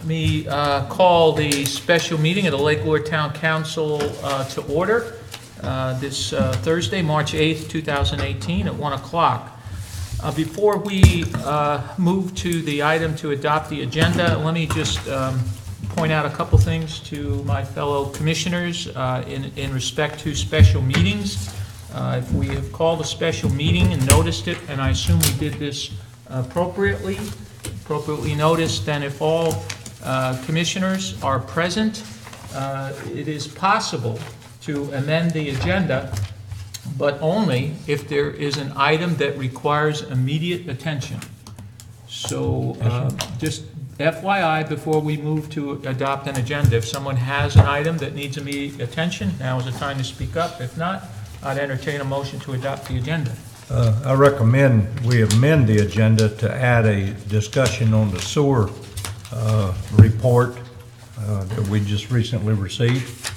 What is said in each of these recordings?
Let me call the special meeting of the Lake Lord Town Council to order this Thursday, March 8th, 2018 at 1 o'clock. Before we move to the item to adopt the agenda, let me just point out a couple things to my fellow commissioners in respect to special meetings. If we have called a special meeting and noticed it, and I assume we did this appropriately noticed, then if all commissioners are present, it is possible to amend the agenda, but only if there is an item that requires immediate attention. So just FYI, before we move to adopt an agenda, if someone has an item that needs immediate attention, now is the time to speak up. If not, I'd entertain a motion to adopt the agenda. I recommend we amend the agenda to add a discussion on the sewer report that we just recently received.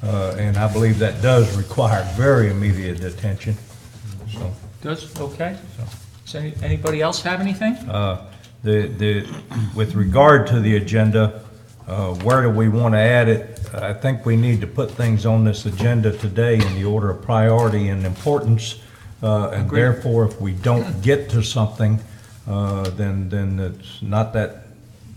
And I believe that does require very immediate attention. So, does? Okay. Does anybody else have anything? With regard to the agenda, where do we want to add it? I think we need to put things on this agenda today in the order of priority and importance. And therefore, if we don't get to something, then it's not that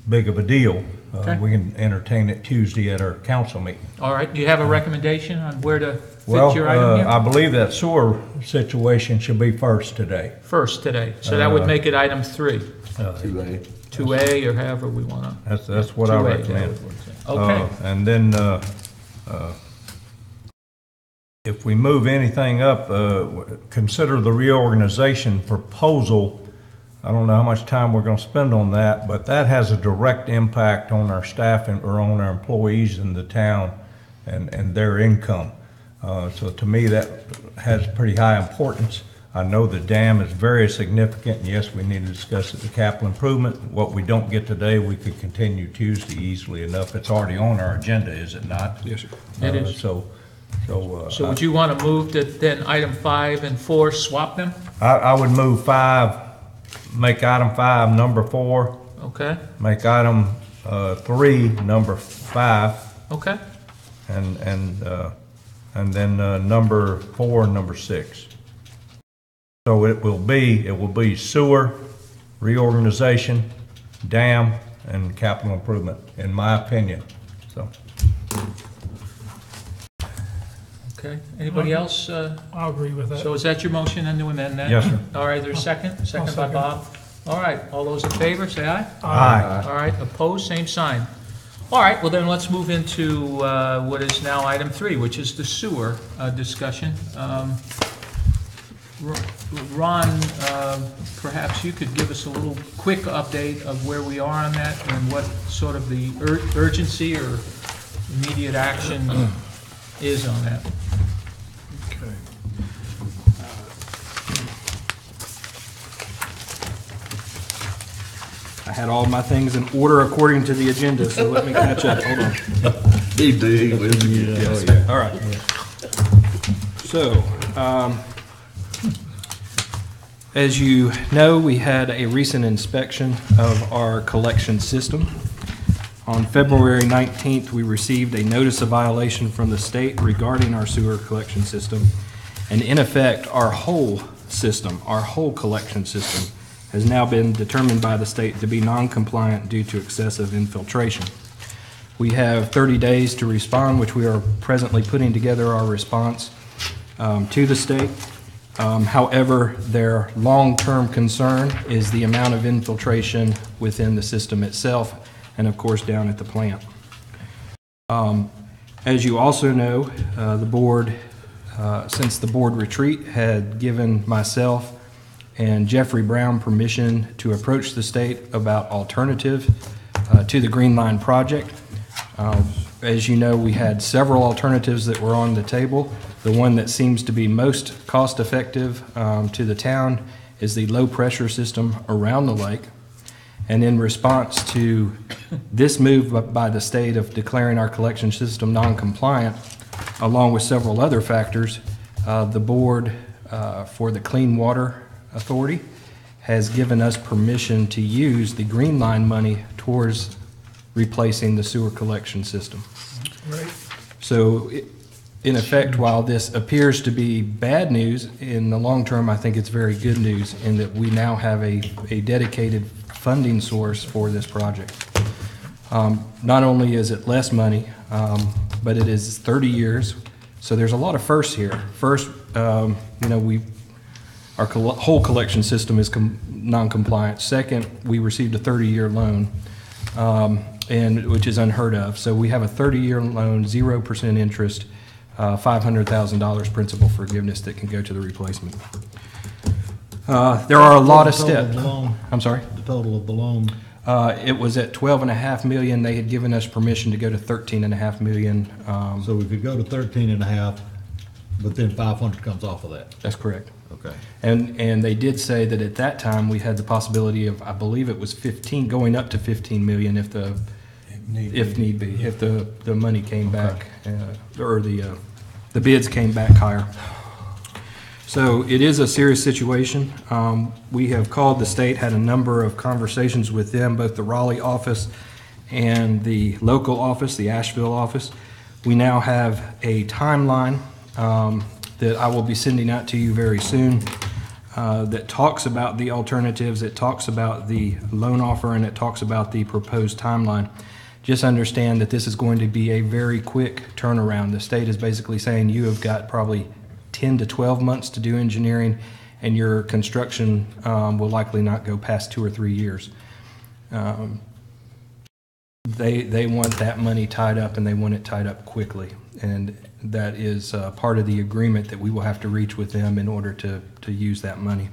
big of a deal. Okay. We can entertain it Tuesday at our council meeting. All right. Do you have a recommendation on where to fit your item here? I believe that sewer situation should be first today. First today. So that would make it item 3. 2A. 2A, or however we want to. That's what I recommend. Okay. And then if we move anything up, consider the reorganization proposal. I don't know how much time we're going to spend on that, but that has a direct impact on our staff or on our employees in the town and their income. So to me, that has pretty high importance. I know the dam is very significant, and yes, we need to discuss it, the capital improvement. What we don't get today, we could continue Tuesday easily enough. It's already on our agenda, is it not? Yes, sir. It is. So would you want to move that then item 5 and 4 swap them? I would move 5, make item 5 number 4. Okay. Make item 3 number 5. Okay. And then number 4 and number 6. So it will be sewer, reorganization, dam, and capital improvement, in my opinion. So. Okay. Anybody else? I'll agree with that. So is that your motion and to amend that? Yes, sir. All right, there's a second? Second by Bob. All right, all those in favor, say aye. Aye. All right, opposed, same sign. All right, well then let's move into what is now item 3, which is the sewer discussion. Ron, perhaps you could give us a little quick update of where we are on that and what sort of the urgency or immediate action is on that. Okay. I had all my things in order according to the agenda, so let me catch up. Hold on. He did. Yes. All right. So, as you know, we had a recent inspection of our collection system. On February 19th, we received a notice of violation from the state regarding our sewer collection system. And in effect, our whole system, our whole collection system, has now been determined by the state to be non-compliant due to excessive infiltration. We have 30 days to respond, which we are presently putting together our response to the state. However, their long-term concern is the amount of infiltration within the system itself, and of course down at the plant. As you also know, the board, since the board retreat, had given myself and Jeffrey Brown permission to approach the state about alternative to the Green Line project. As you know, we had several alternatives that were on the table. The one that seems to be most cost-effective to the town is the low-pressure system around the lake. And in response to this move by the state of declaring our collection system non-compliant, along with several other factors, the board for the Clean Water Authority has given us permission to use the Green Line money towards replacing the sewer collection system. Right. So, in effect, while this appears to be bad news, in the long term, I think it's very good news in that we now have a dedicated funding source for this project. Not only is it less money, but it is 30 years, so there's a lot of firsts here. First, our whole collection system is non-compliant. Second, we received a 30-year loan, which is unheard of. So we have a 30-year loan, 0% interest, $500,000 principal forgiveness that can go to the replacement. There are a lot of steps. I'm sorry? The total of the loan. It was at $12.5 million. They had given us permission to go to $13.5 million. So we could go to 13.5, but then 500 comes off of that. That's correct. Okay. And they did say that at that time, we had the possibility of, I believe it was 15, going up to 15 million if need be, if the money came back, or the bids came back higher. So it is a serious situation. We have called the state, had a number of conversations with them, both the Raleigh office and the local office, the Asheville office. We now have a timeline that I will be sending out to you very soon that talks about the alternatives, it talks about the loan offer, and it talks about the proposed timeline. Just understand that this is going to be a very quick turnaround. The state is basically saying you have got probably 10 to 12 months to do engineering, and your construction will likely not go past 2 or 3 years. They want that money tied up, and they want it tied up quickly. And that is part of the agreement that we will have to reach with them in order to use that money.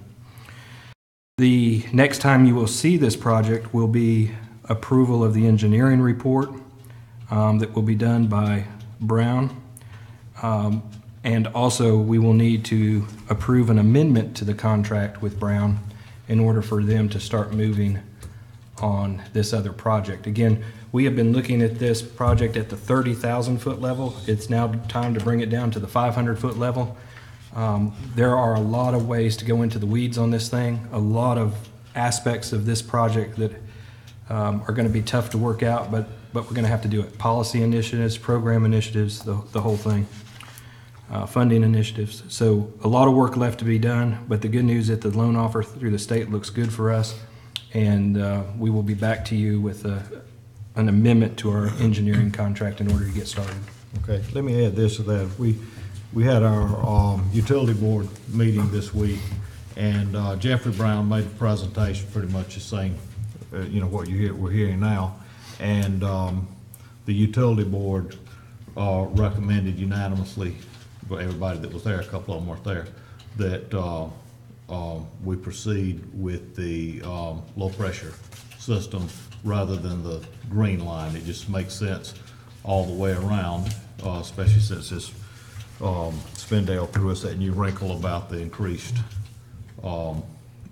The next time you will see this project will be approval of the engineering report that will be done by Brown. And also, we will need to approve an amendment to the contract with Brown in order for them to start moving on this other project. Again, we have been looking at this project at the 30,000-foot level. It's now time to bring it down to the 500-foot level. There are a lot of ways to go into the weeds on this thing, a lot of aspects of this project that are going to be tough to work out, but we're going to have to do it. Policy initiatives, program initiatives, the whole thing. Funding initiatives. So a lot of work left to be done, but the good news is that the loan offer through the state looks good for us, and we will be back to you with an amendment to our engineering contract in order to get started. Okay, let me add this to that. We had our utility board meeting this week, and Jeffrey Brown made a presentation pretty much the same, what we're hearing now. And the utility board recommended unanimously, everybody that was there, a couple of them weren't there, that we proceed with the low pressure system rather than the green line. It just makes sense all the way around, especially since this Spindale threw us that new wrinkle about the increased rate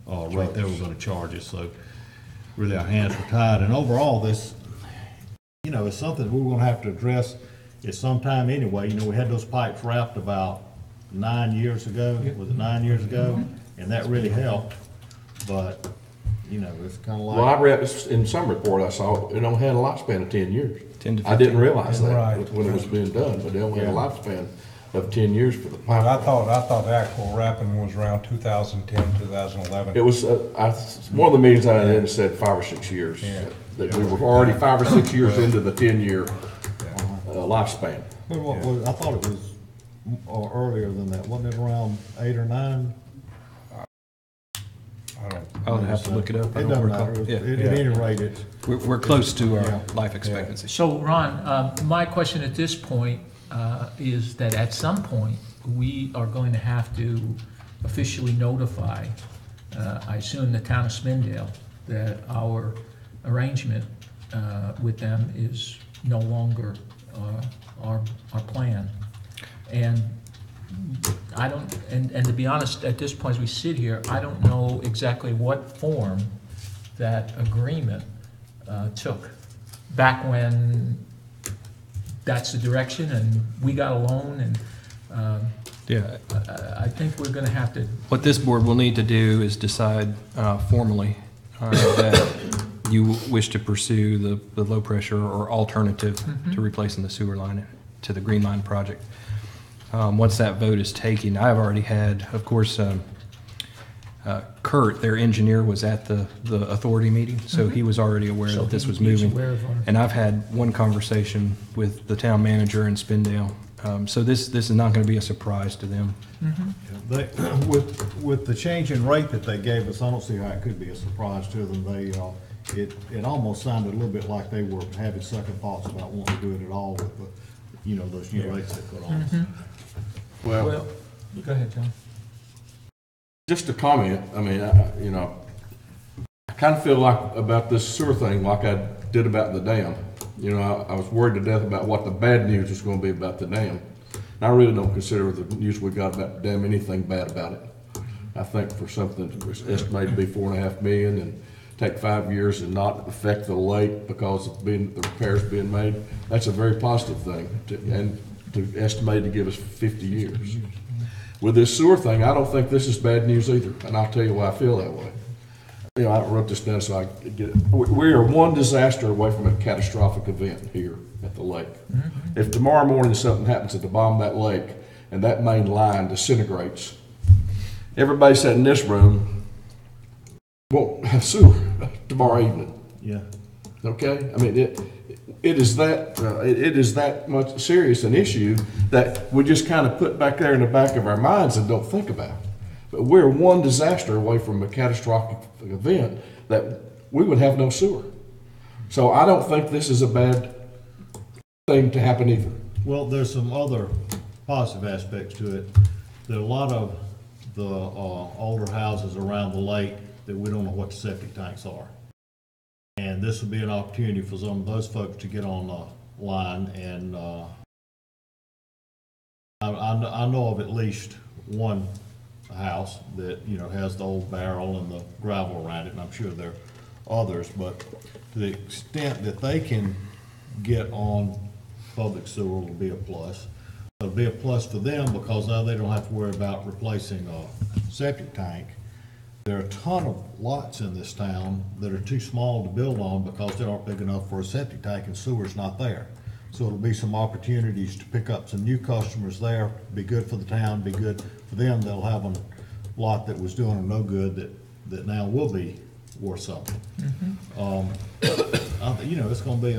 they were going to charge us. So really our hands were tied. And overall, this, it's something we're going to have to address at some time anyway. We had those pipes wrapped about 9 years ago. Was it 9 years ago? And that really helped. But, it's kind of like. Well, I read this in some report I saw, it only had a lifespan of 10 years. 10 to 15. I didn't realize that Right. when it was being done, but they only had a lifespan of 10 years for the pipe. Well, I thought the actual wrapping was around 2010, 2011. It was, one of the meetings I had said 5 or 6 years. Yeah. That we were already 5 or 6 years into the 10-year lifespan. I thought it was earlier than that. Wasn't it around 8 or 9? I'll have to look it up. I It don't doesn't recall. matter. Yeah. At any rate, it's. We're close to our Yeah. life expectancy. So, Ron, my question at this point is that at some point, we are going to have to officially notify, I assume the town of Spindale, that our arrangement with them is no longer our plan. And I don't, and to be honest, at this point as we sit here, I don't know exactly what form that agreement took. Back when that's the direction and we got a loan, and Yeah. I think we're gonna have to, What this board will need to do is decide formally that you wish to pursue the low pressure or alternative to replacing the sewer line to the Green Line project. Once that vote is taken, I've already had, of course, Kurt, their engineer, was at the authority meeting, so he was already aware So that this was he's moving. aware of our- And I've had one conversation with the town manager in Spindale. So this is not going to be a surprise to them. They, with the change in rate that they gave us, I don't see how it could be a surprise to them. It almost sounded a little bit like they were having second thoughts about wanting to do it at all with the, those new rates they put on us. Well, go ahead, John. Just a comment, I mean, I kind of feel like about this sewer thing like I did about the dam. I was worried to death about what the bad news was going to be about the dam. And I really don't consider the news we got about the dam anything bad about it. I think for something that was estimated to be $4.5 million and take 5 years and not affect the lake because of the repairs being made, that's a very positive thing. And to estimate to give us 50 years. With this sewer thing, I don't think this is bad news either, and I'll tell you why I feel that way. I wrote this down so I could get it. We are one disaster away from a catastrophic event here at the lake. If tomorrow morning something happens at the bottom of that lake and that main line disintegrates, everybody sat in this room won't have sewer tomorrow evening. Yeah. Okay? I mean, it is that much serious an issue that we just kind of put back there in the back of our minds and don't think about. But we're one disaster away from a catastrophic event that we would have no sewer. So I don't think this is a bad thing to happen either. Well, there's some other positive aspects to it. There are a lot of the older houses around the lake that we don't know what the septic tanks are. And this would be an opportunity for some of those folks to get on the line. And I know of at least one house that has the old barrel and the gravel around it, and I'm sure there are others. But to the extent that they can get on public sewer will be a plus. It'll be a plus for them because now they don't have to worry about replacing a septic tank. There are a ton of lots in this town that are too small to build on because they aren't big enough for a septic tank and sewer's not there. So it'll be some opportunities to pick up some new customers there, be good for the town, be good for them. They'll have a lot that was doing them no good that now will be worth something. It's gonna be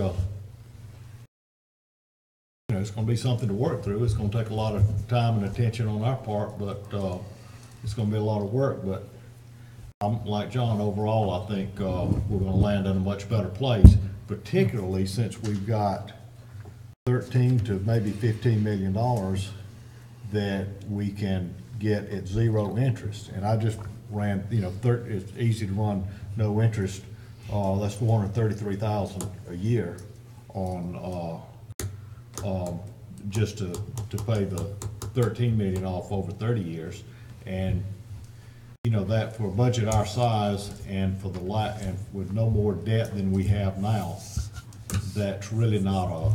it's gonna be something to work through. It's gonna take a lot of time and attention on our part, but it's gonna be a lot of work. But I'm like John, overall, I think we're gonna land in a much better place, particularly since we've got 13 to maybe $15 million that we can get at zero interest. And I just ran, it's easy to run no interest. That's $433,000 a year on just to pay the 13 million off over 30 years. And that for a budget our size and for and with no more debt than we have now, that's really not a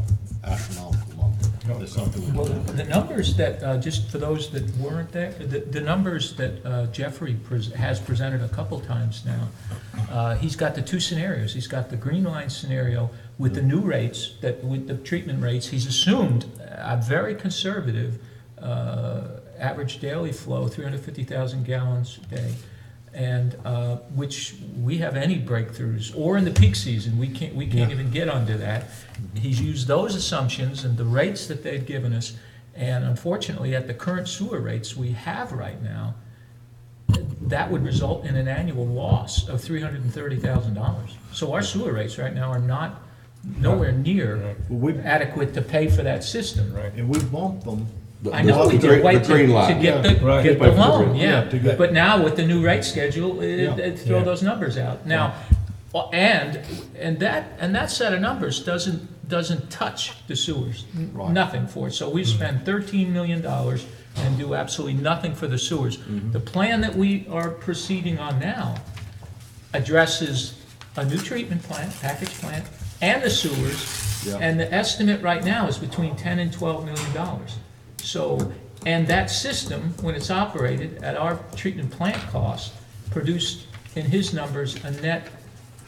astronomical number. That's something we Well, can do. the numbers that, just for those that weren't there, the numbers that Jeffrey has presented a couple times now, he's got the two scenarios. He's got the Green Line scenario with the new rates, with the treatment rates. He's assumed a very conservative average daily flow, 350,000 gallons a day, and which we have any breakthroughs, or in the peak season, we can't even get under that. He's used those assumptions and the rates that they've given us, and unfortunately, at the current sewer rates we have right now, that would result in an annual loss of $330,000. So our sewer rates right now are nowhere near adequate to pay for that system. And we bumped them. I know we did, right, to green line. get the Right. loan, Yeah, to get- But now with the new rate schedule, throw Yeah. those numbers out. Now, and that set of numbers doesn't touch the sewers, Right. nothing for it. So we spend $13 million and do absolutely nothing for the sewers. The plan that we are proceeding on now addresses a new treatment plant, package plant, and the sewers. Yeah. And the estimate right now is between $10 and $12 million. So, and that system, when it's operated at our treatment plant cost, produced in his numbers a net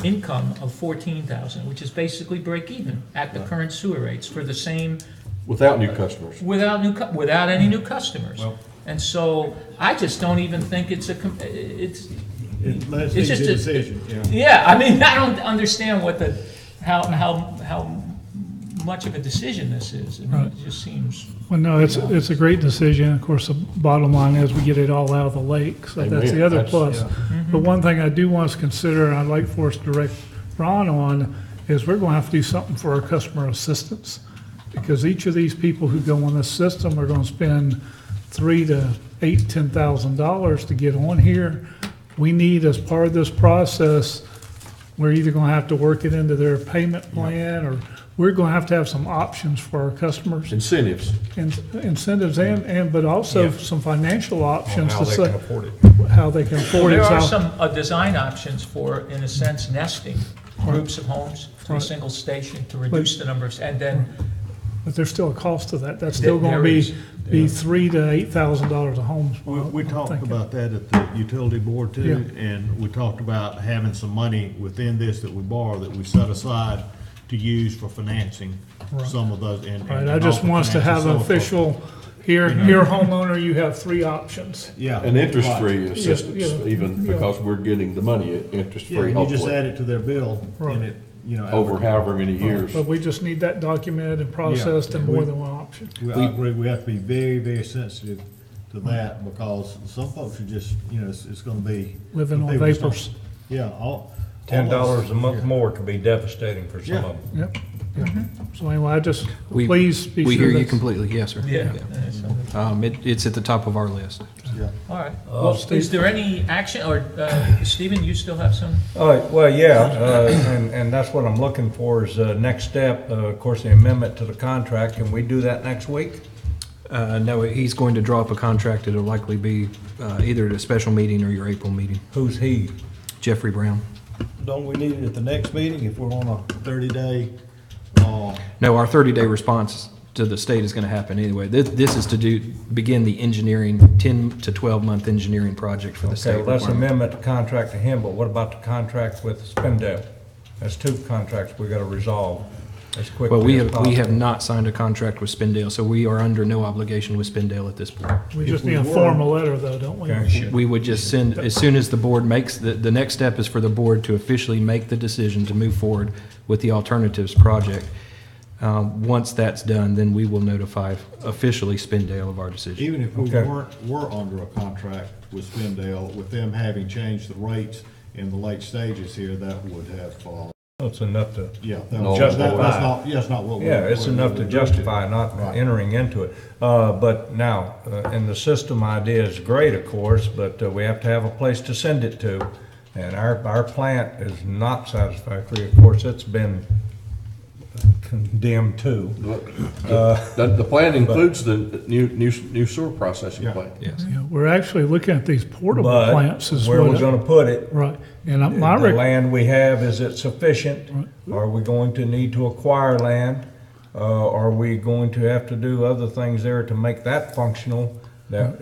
income of 14,000, which is basically break even at the current sewer rates for the same, Without new customers. without any new customers. Well- And so I just don't even think it's it's Let's It's make just the a- decision, yeah. yeah, I mean, I don't understand what how much of a decision this is. I mean, Right. it just seems, Well, no, it's a great decision. Of course, the bottom line is we get it all out of the lake, so that's Amen. the other That's- plus. yeah. But one thing I do want us to consider, and I'd like for us to direct Ron on, is we're gonna have to do something for our customer assistance. Because each of these people who go on this system are gonna spend $3,000 to $8,000, $10,000 to get on here. We need, as part of this process, we're either gonna have to work it into their payment plan, or we're gonna have to have some options for our customers. Incentives. Incentives but also Yeah. some financial options How to they say can afford it. how they can afford it. there are So- some design options for, in a sense, nesting groups of homes to a Right. single station to reduce the numbers, and then, But there's still a cost to that. That's still There gonna is, be $3,000 to $8,000 a home. We I'm talked thinking. about that at the utility board too, and we talked about having some money within this that we borrow, that we set aside to use for financing Right. some of those. Right, I just want us to have an official, here homeowner, you have three options. Yeah. And interest-free right. assistance, Yeah, even yeah. because we're getting the money Yeah, interest-free, and you just hopefully, add it to their bill, Right. and it, you know. over however many years. But we just need that documented and processed in more than one option. I agree, we have to be very, very sensitive to that, because some folks are just, you know, it's gonna be. Living on people just don't- vapors. Yeah, $10 a month more could be devastating for some Yeah. of them. Yep. So anyway, I just, We- please be sure. We hear you that's- completely, yes, sir. yeah. It's at the top of our list. Yeah. All right. Well, is there any action, or, Stephen, you still have some? Well, yeah, and that's what I'm looking for is next step, of course, the amendment to the contract. Can we do that next week? No, he's going to draw up a contract. It'll likely be either at a special meeting or your April meeting. Who's he? Jeffrey Brown. Don't we need it at the next meeting if we're on a 30-day, No, our 30-day response to the state is going to happen anyway. This is to begin the engineering, 10 to 12-month engineering project for the Okay, state well, that's requirement. amendment to contract to him, but what about the contract with Spindale? That's two contracts we gotta resolve as Well, quickly as we possible. have not signed a contract with Spindale, so we are under no obligation with Spindale at this point. We just If we need a were- formal letter though, don't we? Okay. We would just send, as soon as the board makes, the next step is for the board to officially make the decision to move forward with the alternatives project. Once that's done, then we will notify officially Spindale of our decision. even if we Okay. were under a contract with Spindale, with them having changed the rates in the late stages here, that would have, It's enough to, yeah. No, That's justify. not, that's not what we're. yeah, it's enough to justify not Right. entering into it. But now, and the system idea is great, of course, but we have to have a place to send it to. And our plant is not satisfactory. Of course, it's been condemned too. The plan includes the new sewer processing Yeah. plant. Yes. Yeah, we're actually looking at these portable But plants as where we're well. gonna put it, Right, and the my land we have, is it sufficient? Are we going to need to acquire land? Are we going to have to do other things there to make that functional that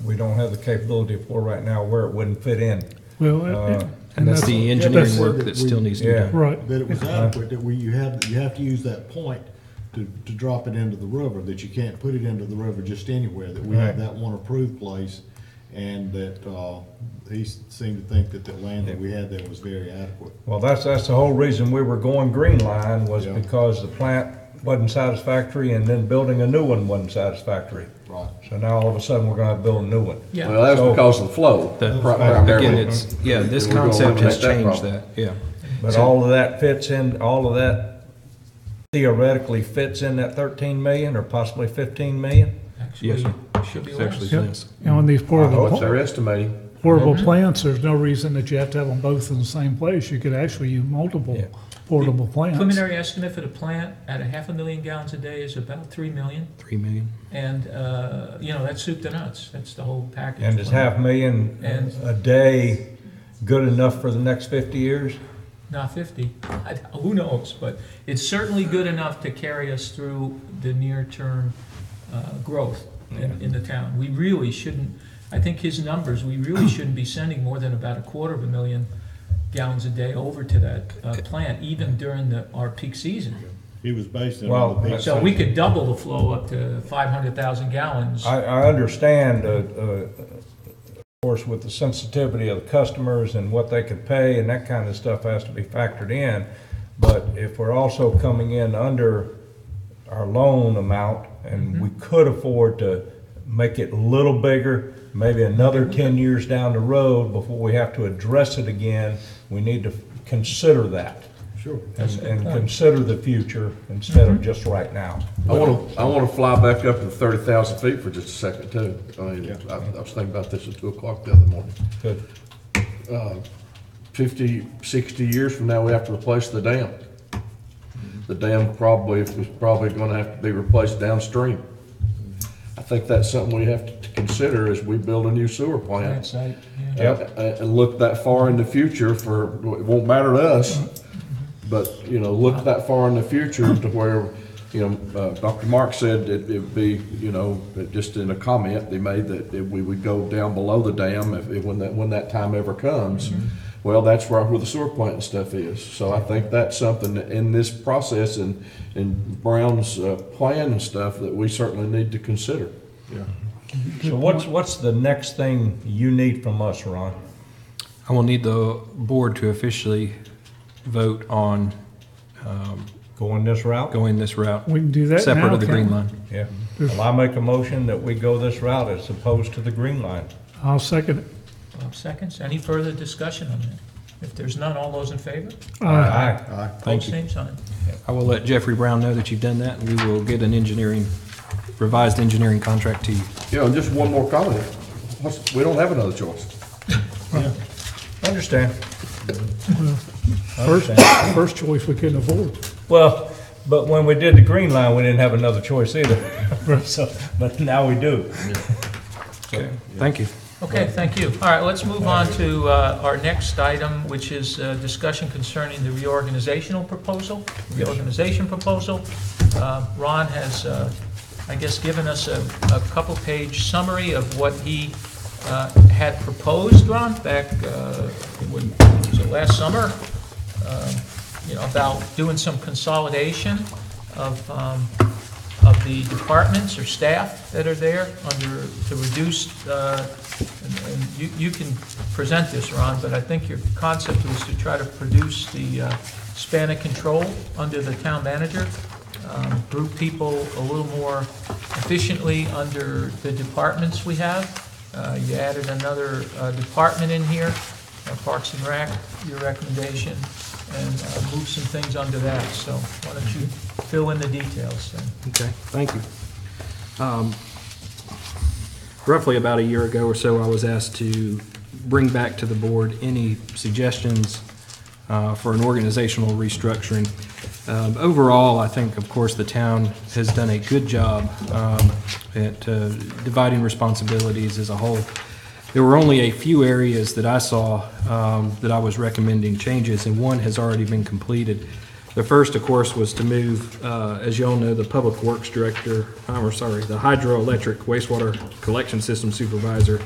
we don't have the capability for right now, where it wouldn't fit in? well, And that's the engineering that's- work that still needs to be Yeah. done. right. That it was adequate, that you have to use that point to drop it into the river, that you can't put it into the river just anywhere, that we have Right. that one approved place, and that, he seemed to think that the land that we had there was very adequate. Well, that's the whole reason we were going green line, was Yeah. because the plant wasn't satisfactory, and then building a new one wasn't satisfactory. Right. So now all of a sudden, we're gonna build a new one. Yeah. Well, that's So- because of the flow. That- primarily. Again, it's, yeah, this We're gonna concept has eliminate that changed problem. that, yeah. But all of that fits in, all of that theoretically fits in that 13 million, or possibly 15 million? Actually, Yes, sir. should be It's less. actually Yep. less. And on these portable, They're estimating. portable plants, there's no reason that you have to have them both in the same place. You could actually use multiple Yeah. portable plants. Preliminary estimate for the plant at 500,000 gallons a day is about 3 million. 3 million. And, that's soup to nuts. That's the whole package. And is 500,000 And- a day good enough for the next 50 years? Not 50. Who knows? But it's certainly good enough to carry us through the near-term growth in the town. We really shouldn't, I think his numbers, we really shouldn't be sending more than about $250,000 gallons a day over to that plant, even during our peak season. He was based in. Well, the big So we city. could double the flow up to 500,000 gallons. I understand, of course, with the sensitivity of the customers and what they could pay and that kind of stuff has to be factored in. But if we're also coming in under our loan amount and we could afford to make it a little bigger, maybe another 10 years down the road before we have to address it again, we need to consider that. Sure. And consider the future instead of just right now. I want to fly back up to 30,000 feet for just a second too. I mean, I was thinking about this at 2 o'clock the other morning. Good. 50, 60 years from now, we have to replace the dam. The dam probably is probably going to have to be replaced downstream. I think that's something we have to consider as we build a new sewer plant. Plant site, yeah. And look that far in the future for, it won't matter to us, but, you know, look that far in the future to where, you know, Dr. Mark said it'd be, you know, just in a comment they made that we would go down below the dam when that time ever comes. Well, that's where the sewer plant and stuff is. So I think that's something that in this process and in Brown's plan and stuff that we certainly need to consider. Yeah. So what's the next thing you need from us, Ron? I will need the board to officially vote on Going this route? going this route, We can do that now. separate of the can't green we? line. Yeah. Well, I make a motion that we go this route as opposed to the green line. I'll second it. Bob seconds. Any further discussion on that? If there's none, all those in favor? Aye. Thank Opposed, you. same sign. I will let Jeffrey Brown know that you've done that, and we will get an revised engineering contract to you. Yeah, and just one more comment. We don't have another choice. Understand. First choice we couldn't afford. Well, but when we did the green line, we didn't have another choice either. So, but now we do. Okay. Thank you. Okay, thank you. All right, let's move on to our next item, which is discussion concerning the reorganization proposal. Ron has, I guess, given us a couple-page summary of what he had proposed, Ron, back, was it last summer? You know, about doing some consolidation of the departments or staff that are there to reduce, and you can present this, Ron, but I think your concept was to try to produce the span of control under the town manager, group people a little more efficiently under the departments we have. You added another department in here, Parks and Rec, your recommendation, and move some things under that. So why don't you fill in the details then? Okay, thank you. Roughly about a year ago or so, I was asked to bring back to the board any suggestions for an organizational restructuring. Overall, I think, of course, the town has done a good job at dividing responsibilities as a whole. There were only a few areas that I saw that I was recommending changes, and one has already been completed. The first, of course, was to move, as you all know, the Public Works Director, the Hydroelectric Wastewater Collection System Supervisor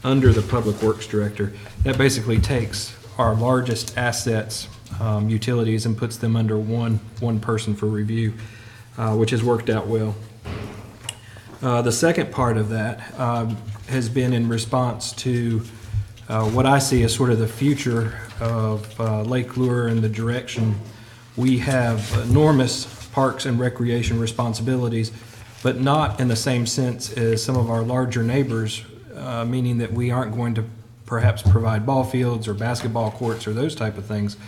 under the Public Works Director. That basically takes our largest assets, utilities, and puts them under one person for review, which has worked out well. The second part of that has been in response to what I see as sort of the future of Lake Lure and the direction. We have enormous parks and recreation responsibilities, but not in the same sense as some of our larger neighbors, meaning that we aren't going to perhaps provide ball fields or basketball courts or those type of things.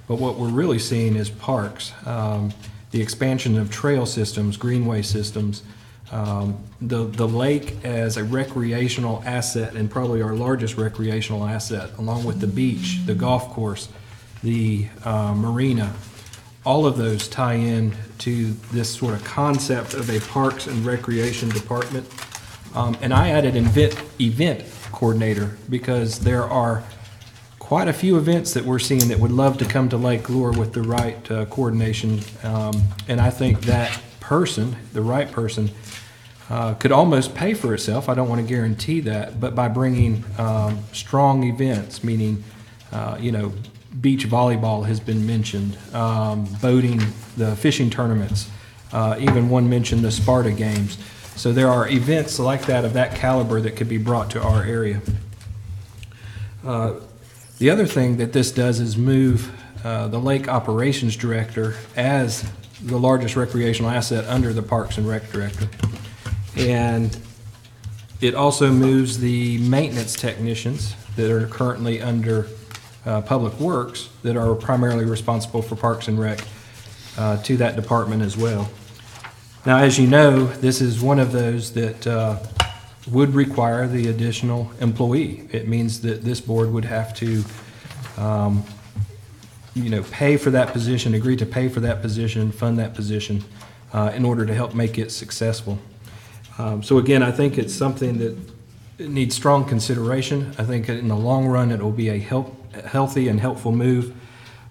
But what we're really seeing is parks, the expansion of trail systems, greenway systems, the lake as a recreational asset, and probably our largest recreational asset, along with the beach, the golf course, the marina. All of those tie in to this sort of concept of a parks and recreation department. And I added event coordinator because there are quite a few events that we're seeing that would love to come to Lake Lure with the right coordination. And I think that person, the right person, could almost pay for itself. I don't want to guarantee that, but by bringing strong events, meaning, beach volleyball has been mentioned, boating, the fishing tournaments, even one mentioned the Sparta Games. So there are events like that of that caliber that could be brought to our area. The other thing that this does is move the Lake Operations Director as the largest recreational asset under the Parks and Rec Director. And it also moves the maintenance technicians that are currently under Public Works that are primarily responsible for Parks and Rec to that department as well. Now, as you know, this is one of those that would require the additional employee. It means that this board would have to, pay for that position, agree to pay for that position, fund that position in order to help make it successful. So again, I think it's something that it needs strong consideration. I think in the long run, it will be a healthy and helpful move.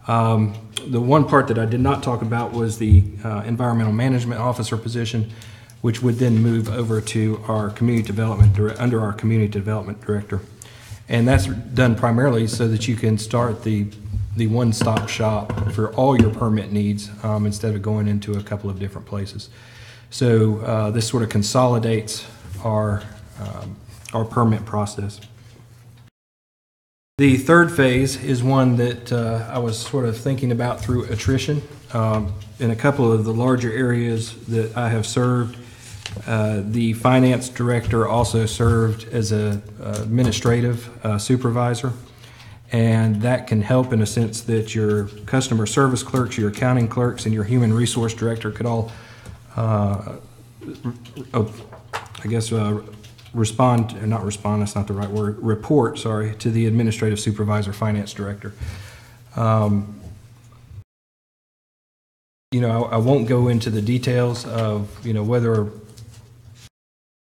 The one part that I did not talk about was the environmental management officer position, which would then move over to our community development under our community development director, and that's done primarily so that you can start the one-stop shop for all your permit needs instead of going into a couple of different places. So this sort of consolidates our permit process. The third phase is one that I was sort of thinking about through attrition. In a couple of the larger areas that I have served, the finance director also served as an administrative supervisor, and that can help in a sense that your customer service clerks, your accounting clerks, and your human resource director could all, report, to the administrative supervisor, finance director. I won't go into the details of, whether,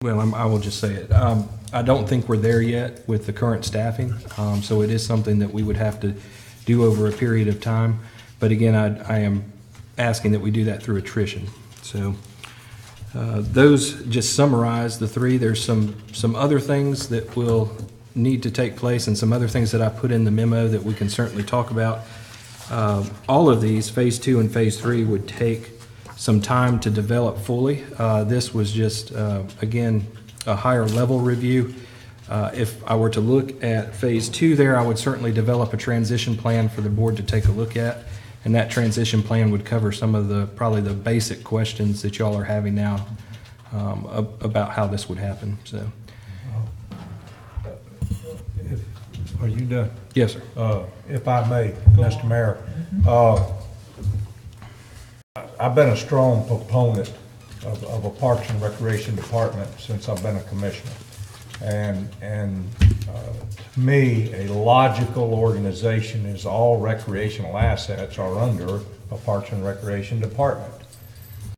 I will just say it. I don't think we're there yet with the current staffing, so it is something that we would have to do over a period of time. But again, I am asking that we do that through attrition. So those just summarize the three. There's some other things that will need to take place and some other things that I put in the memo that we can certainly talk about. All of these, phase 2 and phase 3, would take some time to develop fully. This was just, again, a higher level review. If I were to look at phase 2 there, I would certainly develop a transition plan for the board to take a look at. And that transition plan would cover some of probably the basic questions that y'all are having now about how this would happen. So, Are you done? yes, sir. If I may, Mr. Mayor, I've been a strong proponent of a Parks and Recreation Department since I've been a commissioner. And to me, a logical organization is all recreational assets are under a Parks and Recreation Department.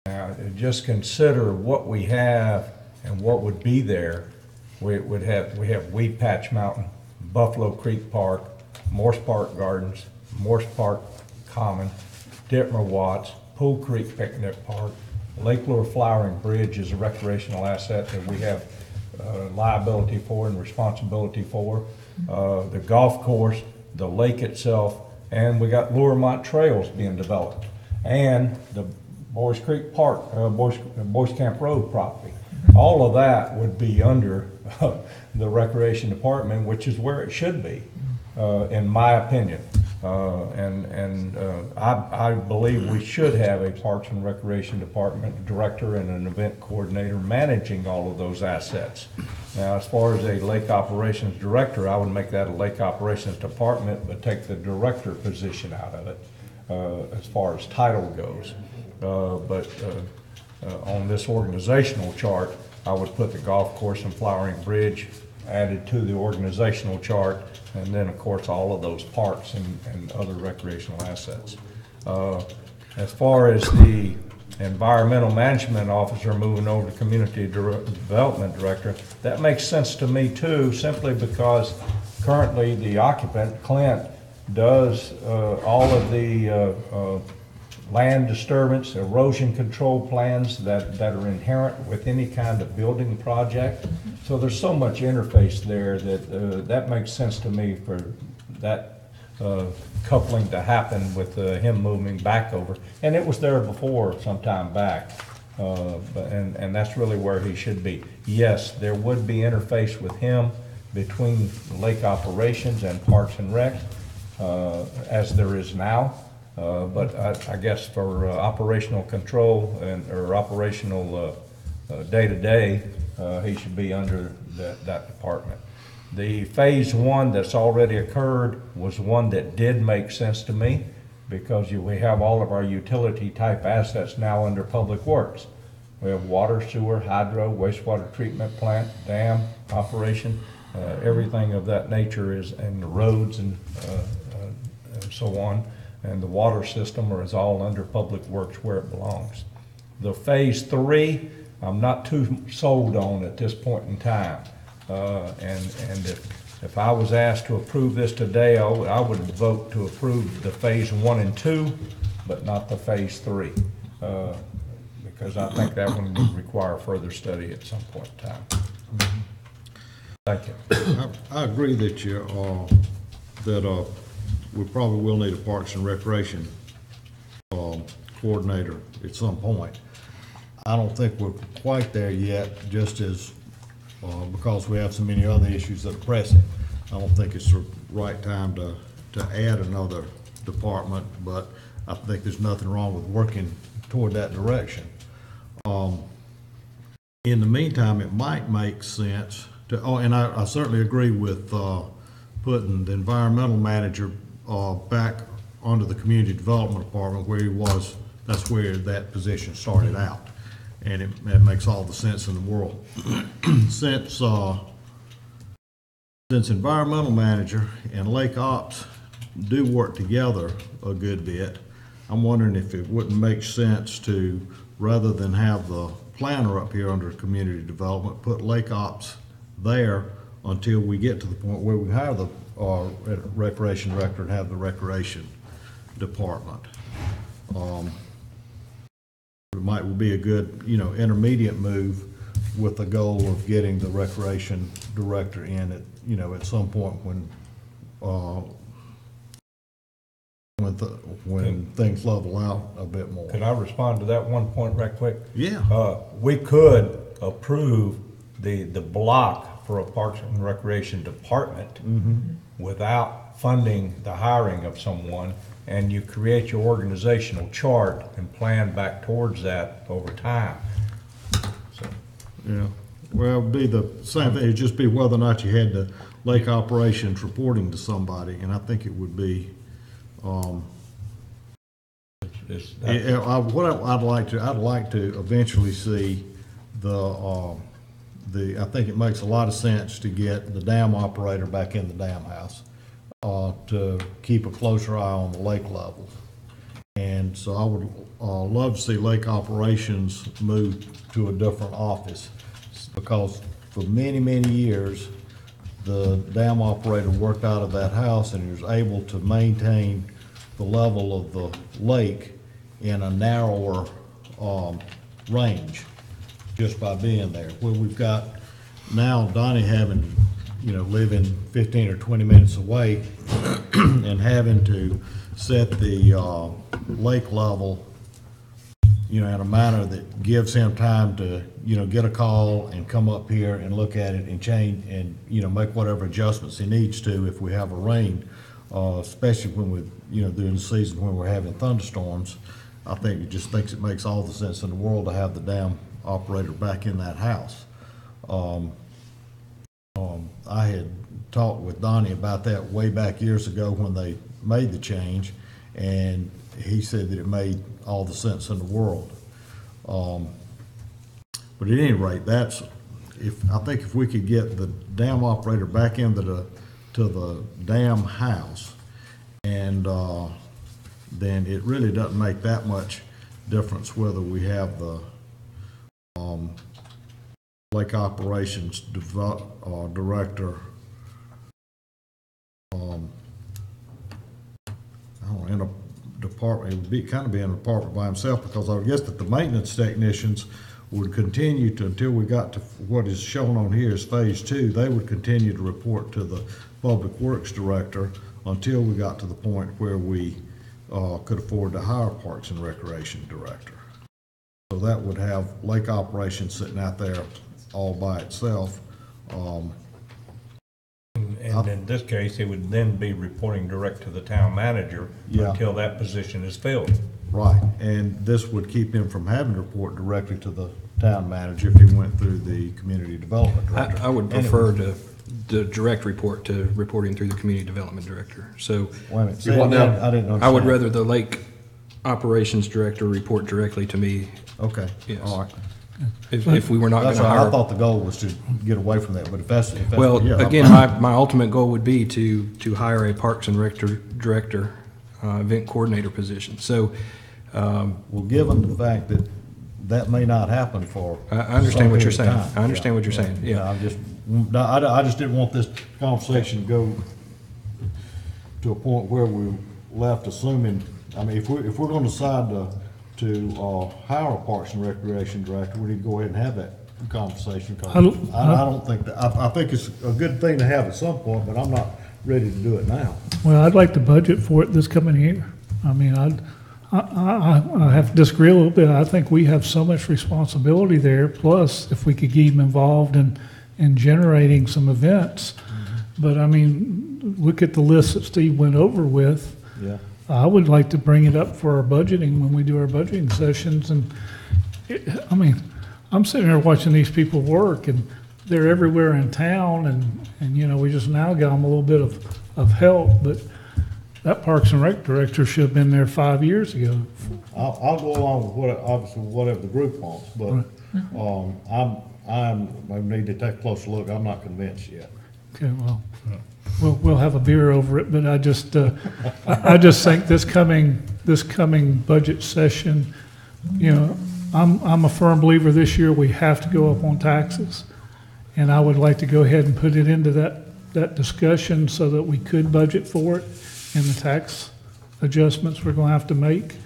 Now, just consider what we have and what would be there. We have Weed Patch Mountain, Buffalo Creek Park, Morse Park Gardens, Morse Park Common, Dittmer Watts, Pool Creek Picnic Park, Lake Lure Flowering Bridge is a recreational asset that we have liability for and responsibility for. The golf course, the lake itself, and we got Luremont Trails being developed, and the Boys Creek Park, Boys Camp Road property. All of that would be under the Recreation Department, which is where it should be, in my opinion. I believe we should have a Parks and Recreation Department director and an event coordinator managing all of those assets. Now, as far as a lake operations director, I would make that a lake operations department, but take the director position out of it as far as title goes. On this organizational chart, I would put the golf course and Flowering Bridge added to the organizational chart, and then of course all of those parks and other recreational assets. As far as the environmental management officer moving over to community development director, that makes sense to me too, simply because currently the occupant, Clint, does all of the land disturbance, erosion control plans that are inherent with any kind of building project. So there's so much interface there that that makes sense to me for that coupling to happen with him moving back over. And it was there before, some time back. And that's really where he should be. Yes, there would be interface with him between lake operations and Parks and Rec, as there is now. But I guess for operational control or operational day-to-day, he should be under that department. The phase one that's already occurred was one that did make sense to me, because we have all of our utility type assets now under Public Works. We have water, sewer, hydro, wastewater treatment plant, dam operation, everything of that nature is, and the roads and so on, and the water system is all under Public Works where it belongs. The phase three, I'm not too sold on at this point in time. And if I was asked to approve this today, I would vote to approve the phase 1 and 2, but not the phase 3, because I think that one would require further study at some point in time. Thank you. I agree that we probably will need a Parks and Recreation coordinator at some point. I don't think we're quite there yet, just as because we have so many other issues that are pressing. I don't think it's the right time to add another department, but I think there's nothing wrong with working toward that direction. In the meantime, it might make sense to, and I certainly agree with putting the environmental manager back onto the community development department where he was. That's where that position started out. And it makes all the sense in the world. Since environmental manager and lake ops do work together a good bit, I'm wondering if it wouldn't make sense to, rather than have the planner up here under community development, put lake ops there until we get to the point where we hire the recreation director and have the recreation department. It might be a good, intermediate move with the goal of getting the recreation director in at some point when things level out a bit more. Could I respond to that one point right quick? Yeah. We could approve the block for a Parks and Recreation department without funding the hiring of someone, and you create your organizational chart and plan back towards that over time. So, Yeah. Well, it'd be the same thing. It'd just be whether or not you had the lake operations reporting to somebody, and I think it would be. I'd like to eventually see I think it makes a lot of sense to get the dam operator back in the dam house to keep a closer eye on the lake levels. And so I would love to see lake operations move to a different office, because for many, many years, the dam operator worked out of that house and he was able to maintain the level of the lake in a narrower range just by being there. Where we've got now Donnie having, living 15 or 20 minutes away and having to set the lake level, in a manner that gives him time to, get a call and come up here and look at it and change and, make whatever adjustments he needs to if we have a rain, especially when we're, during the season when we're having thunderstorms. I think it makes all the sense in the world to have the dam operator back in that house. I had talked with Donnie about that way back years ago when they made the change, and he said that it made all the sense in the world. But at any rate, I think if we could get the dam operator back into the dam house, and then it really doesn't make that much difference whether we have the lake operations director in a department. It would be in a department by himself, because I would guess that the maintenance technicians would continue to, until we got to what is shown on here as phase 2, they would continue to report to the public works director until we got to the point where we could afford to hire a Parks and Recreation Director. So that would have lake operations sitting out there all by itself. And in this case, it would then be reporting direct to the town manager Yeah. until that position is filled. Right, and this would keep him from having to report directly to the town manager if he went through the community development director. I would prefer the direct report to reporting through the community development director. So Wait a minute, You say want again? that- I didn't understand. I would rather the lake operations director report directly to me Okay, Yes. all right. if we were not going That's to right, I hire. thought the goal was to get away from that, but if that's. Well, yeah, again, my ultimate goal would be to hire a Parks and Director, event coordinator position. So, Well, given the fact that that may not happen for. I understand what you're some period saying. of time. I understand what you're saying, yeah. I just didn't want this conversation to go to a point where we left assuming, I mean, if we're gonna decide to hire a Parks and Recreation Director, we need to go ahead and have that conversation. 'Cause I don't think that, I think it's a good thing to have at some point, but I'm not ready to do it now. Well, I'd like to budget for it this coming year. I mean, I have to disagree a little bit. I think we have so much responsibility there, plus if we could get him involved in generating some events. But I mean, look at the list that Steve went over with. Yeah. I would like to bring it up for our budgeting when we do our budgeting sessions. And I mean, I'm sitting there watching these people work and they're everywhere in town and you know, we just now got them a little bit of help, but that Parks and Rec director should have been there 5 years ago. I'll go along with obviously whatever the group wants, but, I need to take a closer look. I'm not convinced yet. Okay, well, we'll have a beer over it, but I just think this coming budget session, you know, I'm a firm believer this year we have to go up on taxes. And I would like to go ahead and put it into that discussion so that we could budget for it and the tax adjustments we're gonna have to make.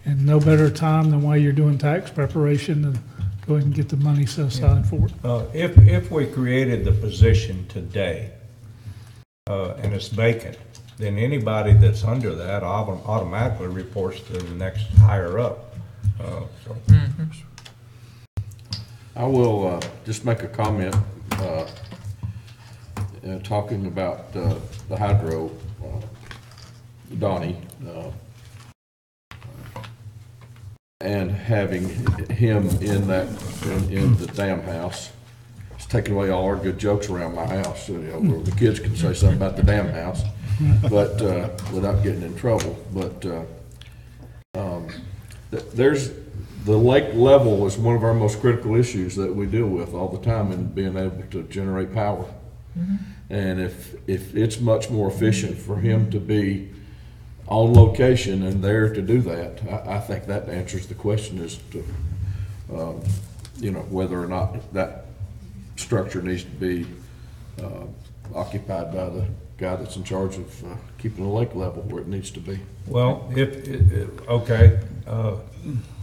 And no better time than while you're doing tax preparation than go ahead and get the money set aside for it. If we created the position today, and it's vacant, then anybody that's under that automatically reports to the next higher up. I will just make a comment, talking about the hydro, Donnie, and having him in the dam house. It's taking away all our good jokes around my house, you know, where the kids can say something about the dam house, but without getting in trouble. But there's the lake level is one of our most critical issues that we deal with all the time in being able to generate power. And if it's much more efficient for him to be on location and there to do that, I think that answers the question as to, you know, whether or not that structure needs to be occupied by the guy that's in charge of keeping the lake level where it needs to be. Well, okay,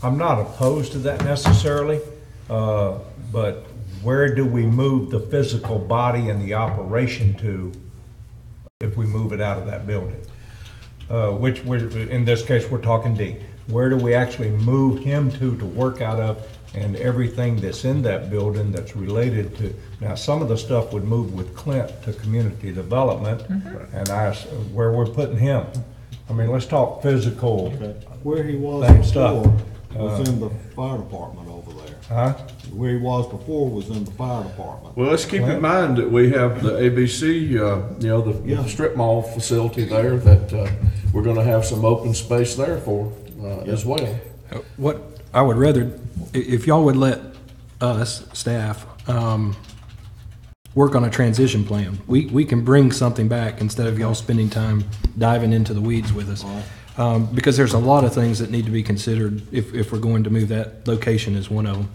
I'm not opposed to that necessarily, but where do we move the physical body and the operation to if we move it out of that building? Which in this case, we're talking D. Where do we actually move him to work out of, and everything that's in that building that's related to, now some of the stuff would move with Clint to community development, and where we're putting him. I mean, let's talk physical. Where he was Same stuff. before was in the fire department over there. Huh? Where he was before was in the fire department. Well, let's keep in mind that we have the ABC, you know, the strip mall facility there that we're going to have some open space there for as well. What I would rather, if y'all would let us, staff, work on a transition plan. We can bring something back instead of y'all spending time diving into the weeds with us. Because there's a lot of things that need to be considered if we're going to move that location as one of them.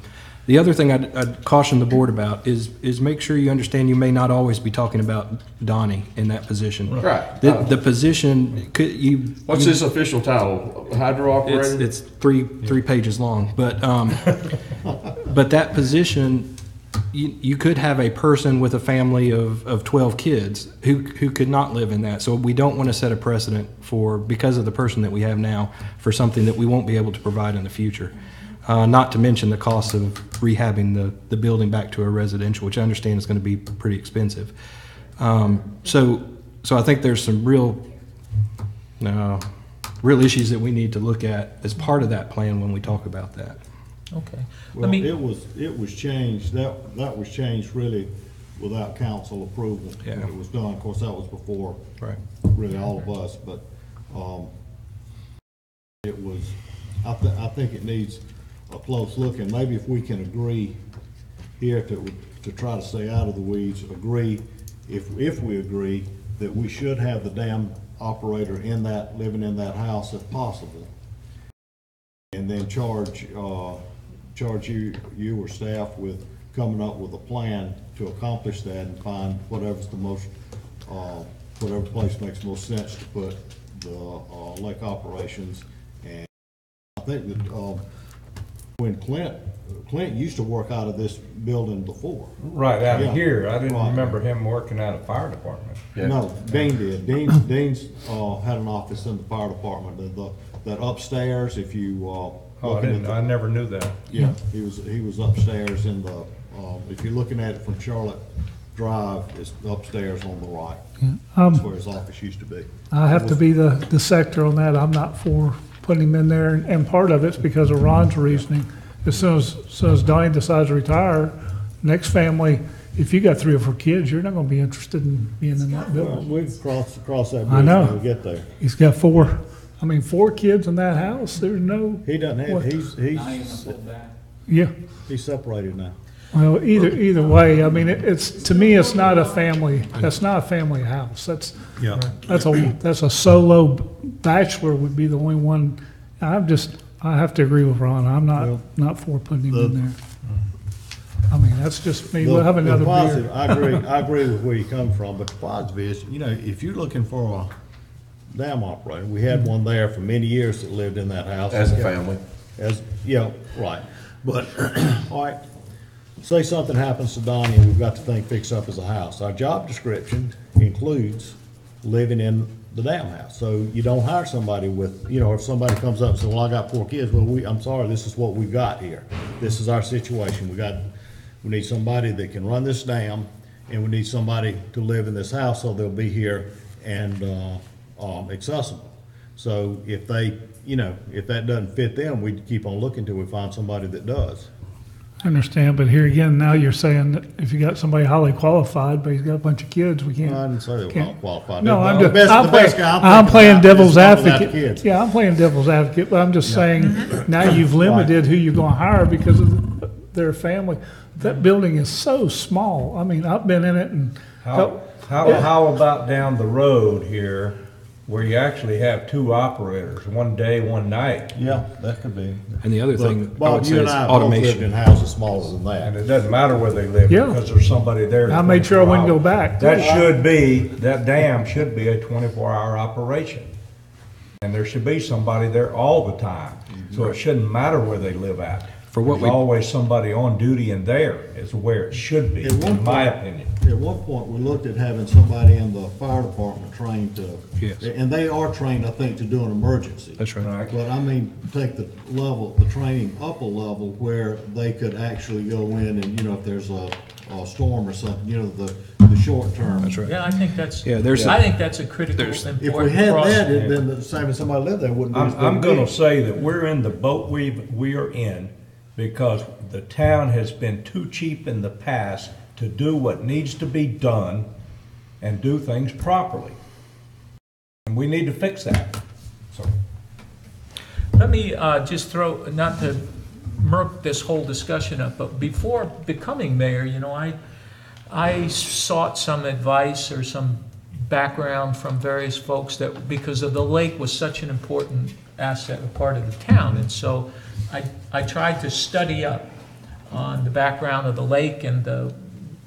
The other thing I'd caution the board about is make sure you understand you may not always be talking about Donnie in that position. Right. The position, What's his official title? Hydro operator? It's three pages long, but that position you could have a person with a family of 12 kids who could not live in that. So we don't want to set a precedent for, because of the person that we have now, for something that we won't be able to provide in the future. Not to mention the cost of rehabbing the building back to a residential, which I understand is going to be pretty expensive. So I think there's some real issues that we need to look at as part of that plan when we talk about that. Okay. Well, it was changed, that was changed really without council approval. Yeah. It was done, of course, that was before Right. really all of us, but, it was, I think it needs a close look, and maybe if we can agree here to try to stay out of the weeds, if we agree that we should have the dam operator living in that house if possible, and then charge you or staff with coming up with a plan to accomplish that and find whatever's the most, whatever place makes most sense to put the lake operations. And I think that when Clint used to work out of this building before. Right, out Yeah. of here. I didn't Right. remember him working out of fire department. No, Dean did. Dean's had an office in the fire department. That upstairs, if you Oh, I never knew that. yeah, he was upstairs in the if you're looking at it from Charlotte Drive, it's upstairs on the right. That's where his office used to be. I have to be the sector on that. I'm not for putting him in there, and part of it's because of Ron's reasoning. As soon as Donnie decides to retire, next family, if you got 3 or 4 kids, you're not gonna be interested in being in that Well, building. we can cross that I bridge know. when we get there. He's got 4 kids in that house. There's no, He doesn't have, What? he's yeah. separated now. Well, either way, I mean, it's, to me, it's not a family, that's not a family house. Yeah. That's a solo bachelor would be the only one. I have to agree with Ron. I'm not for putting him in there. I mean, that's just me. We'll have another The positive, beer. I agree with where you come from, but the positive is, if you're looking for a dam operator, we had one there for many years that lived in that house. As a family. Yeah, right. But, all right, say something happens to Donnie and we've got the thing fixed up as a house. Our job description includes living in the dam house. So you don't hire somebody with, if somebody comes up and says, well, I got 4 kids, well, I'm sorry, this is what we've got here. This is our situation. We need somebody that can run this dam, and we need somebody to live in this house so they'll be here and accessible. So if if that doesn't fit them, we keep on looking till we find somebody that does. I understand, but here again, now you're saying that if you got somebody highly qualified, but he's got a bunch of kids, we can't. I didn't say they were Can't- qualified. No, I'm The just, best- I'm the best playing, guy I'm thinking playing about is devil's the one without advocate. kids. Yeah, I'm playing devil's advocate, but I'm just saying, now you've limited who you're gonna hire because of their family. That building is so small. I mean, I've been in it and, How about down the road here, where you actually have 2 operators, one day, one night? Yeah, that could be. And the other thing I Bob, would you say and is I both lived automation. in houses smaller than And that. it doesn't matter where they live, Yeah. because there's somebody there. I made sure I wouldn't 24 go hours. back. That dam should be a 24-hour operation. And there should be somebody there all the time. So it shouldn't matter where they live at. For what There's we- always somebody on duty in there is where it should be, At one in my point- opinion. At one point, we looked at having somebody in the fire department trained to. Yes. And they are trained, I think, to do an emergency. That's right. Right. But I mean, take the training up a level where they could actually go in and, if there's a storm or something, the short term. That's right. Yeah, I think that's, Yeah, there's I a- think that's a critical, there's- important If we had cross. that, then the same as somebody lived there wouldn't be as big a I'm gonna deal. say that we're in the boat we are in because the town has been too cheap in the past to do what needs to be done and do things properly. And we need to fix that. So, Let me just throw, not to murk this whole discussion up, but before becoming mayor, I sought some advice or some background from various folks that, because of the lake was such an important asset, a part of the town, and so I tried to study up on the background of the lake and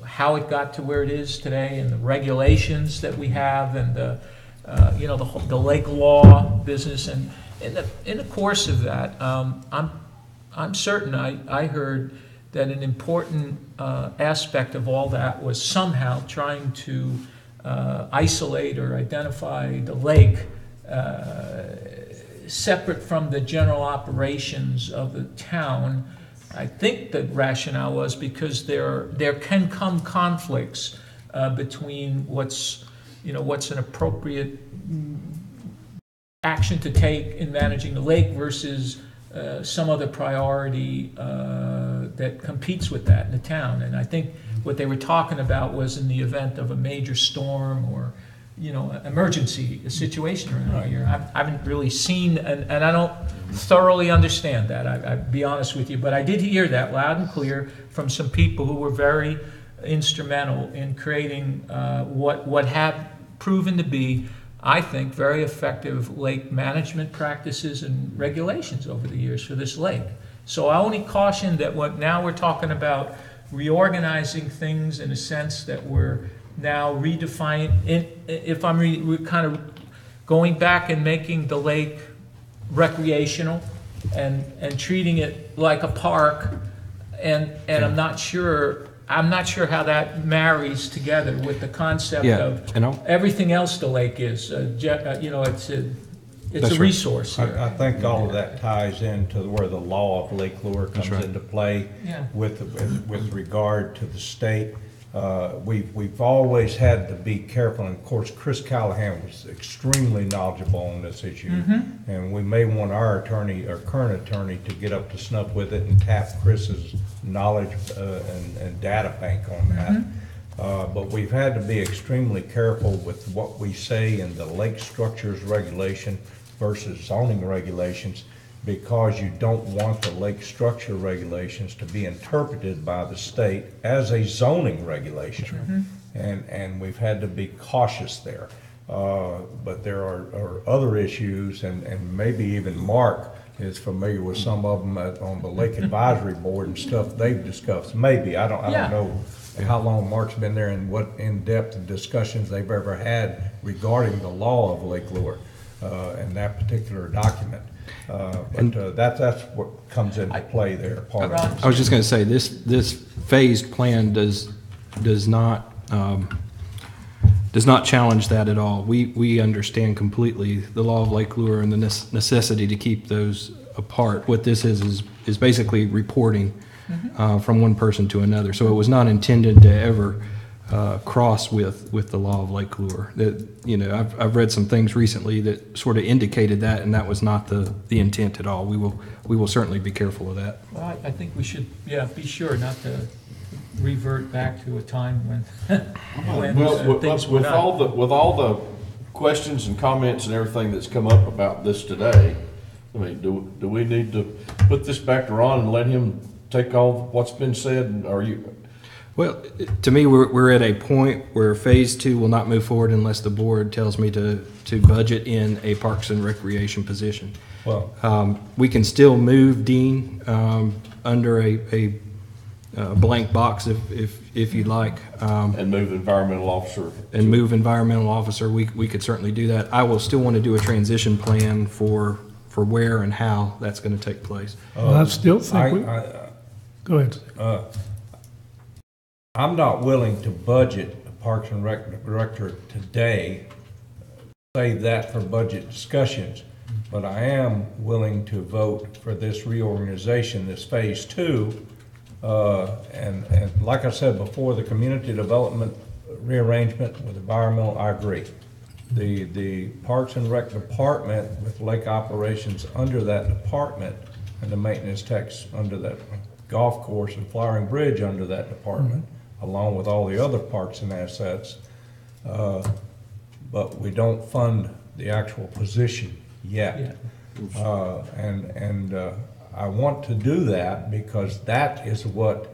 how it got to where it is today, and the regulations that we have, and the lake law business, and in the course of that, I'm certain I heard that an important aspect of all that was somehow trying to isolate or identify the lake separate from the general operations of the town. I think the rationale was because there can come conflicts between what's an appropriate action to take in managing the lake versus some other priority that competes with that in the town. And I think what they were talking about was in the event of a major storm or emergency situation around here. I haven't really seen, and I don't thoroughly understand that, I'll be honest with you, but I did hear that loud and clear from some people who were very instrumental in creating what have proven to be, I think, very effective lake management practices and regulations over the years for this lake. So I only caution that now we're talking about reorganizing things in a sense that we're now redefining, if I'm kind of going back and making the lake recreational and treating it like a park, and I'm not sure how that marries together with the concept of everything else the lake is. It's a resource here. I think all of that ties into where the law of Lake Lure comes into play with regard to the state. We've always had to be careful, and of course, Chris Callahan was extremely knowledgeable on this issue, and we may want our current attorney, to get up to snuff with it and tap Chris's knowledge and data bank on that. But we've had to be extremely careful with what we say in the lake structures regulation versus zoning regulations, because you don't want the lake structure regulations to be interpreted by the state as a zoning regulation. And we've had to be cautious there. But there are other issues, and maybe even Mark is familiar with some of them on the Lake Advisory Board and stuff they've discussed. Maybe, I don't know how long Mark's been there and what in-depth discussions they've ever had regarding the law of Lake Lure and that particular document. But that's what comes into play there. Part of it. I was just going to say, this phased plan does not challenge that at all. We understand completely the law of Lake Lure and the necessity to keep those apart. What this is basically reporting from one person to another. So it was not intended to ever cross with the law of Lake Lure. That, I've read some things recently that sort of indicated that, and that was not the intent at all. We will certainly be careful of that. Well, I think we should, be sure not to revert back to a time when things were not. With all the questions and comments and everything that's come up about this today, I mean, do we need to put this back to Ron and let him take all what's been said? Or you? Well, to me, we're at a point where phase 2 will not move forward unless the board tells me to budget in a Parks and Recreation position. Well, we can still move Dean under a blank box if you'd like. And move environmental officer. And move environmental officer. We could certainly do that. I will still want to do a transition plan for where and how that's going to take place. I still think go ahead. I'm not willing to budget a Parks and Rec director today, save that for budget discussions, but I am willing to vote for this reorganization, this phase 2. And like I said before, the community development rearrangement with environmental, I agree. The Parks and Rec department with lake operations under that department and the maintenance techs under that golf course and Flowering Bridge under that department, along with all the other parks and assets. But we don't fund the actual position yet. I want to do that because that is what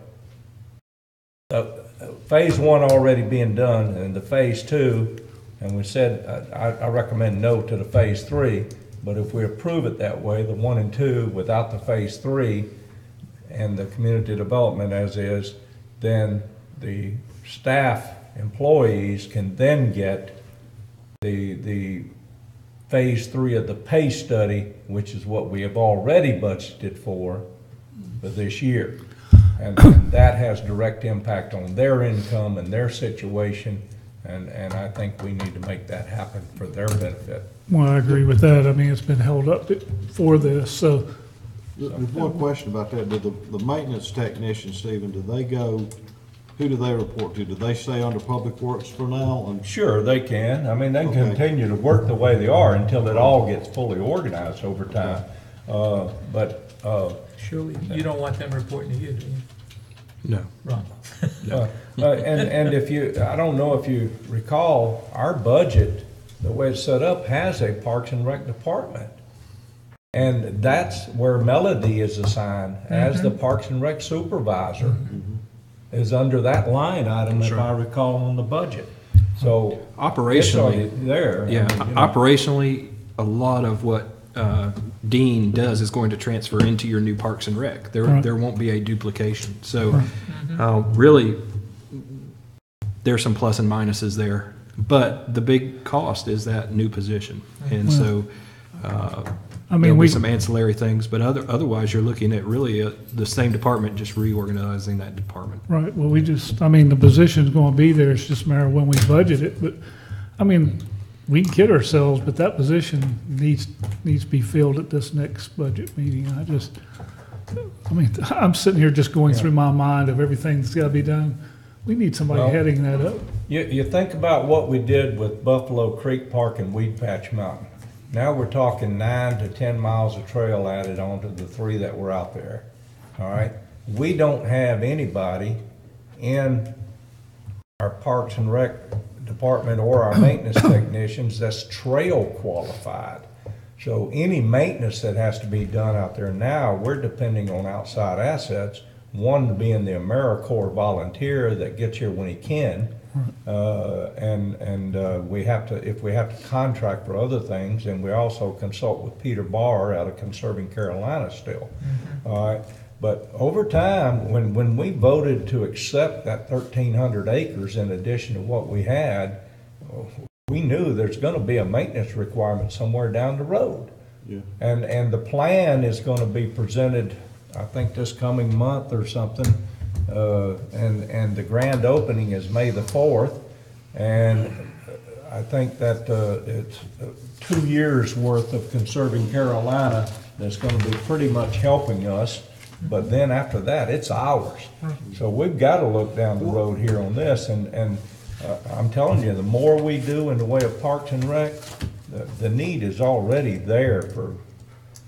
phase 1 already being done, and the phase 2, and we said I recommend no to the phase 3, but if we approve it that way, the 1 and 2 without the phase 3 and the community development as is, then the staff employees can then get the phase 3 of the pay study, which is what we have already budgeted for this year. And that has direct impact on their income and their situation, and I think we need to make that happen for their benefit. Well, I agree with that. I mean, it's been held up for this, so There's one question about that. Do the maintenance technicians, Stephen, do they go, who do they report to? Do they stay under Public Works for now? And Sure, they can. I mean, they can Okay. continue to work the way they are until it all gets fully organized over time. Surely, you don't want them reporting to you, do you? No. Ron? And if you, I don't know if you recall, our budget, the way it's set up, has a Parks and Rec department. And that's where Melody is assigned as the Parks and Rec supervisor, is under that line item, if I recall, on the budget. So it's Operationally, already there. yeah, I mean, you know. operationally, a lot of what Dean does is going to transfer into your new Parks and Rec. Right. There won't be a duplication. So really, there's some plus and minuses there. But the big cost is that new position. And so I mean, there'll we, be some ancillary things, but otherwise, you're looking at really the same department, just reorganizing that department. right, well, we just, I mean, the position's gonna be there, it's just a matter of when we budget it, but, I mean, we can kid ourselves, but that position needs to be filled at this next budget meeting. I mean, I'm sitting here just going through my mind of everything that's gotta be done. We need somebody Well- heading that up. You think about what we did with Buffalo Creek Park and Weed Patch Mountain. Now we're talking 9 to 10 miles of trail added onto the 3 that were out there, all right? We don't have anybody in our Parks and Rec department or our maintenance technicians that's trail qualified. So any maintenance that has to be done out there now, we're depending on outside assets. One being the AmeriCorps volunteer that gets here when he can. We have to, if we have to contract for other things, and we also consult with Peter Barr out of Conserving Carolina still. All right, but over time, when we voted to accept that 1,300 acres in addition to what we had, we knew there's gonna be a maintenance requirement somewhere down the road. Yeah. And the plan is gonna be presented, I think this coming month or something, and the grand opening is May the 4th, and I think that it's 2 years worth of Conserving Carolina that's going to be pretty much helping us, but then after that, it's ours. So we've got to look down the road here on this, and I'm telling you, the more we do in the way of Parks and Rec, the need is already there for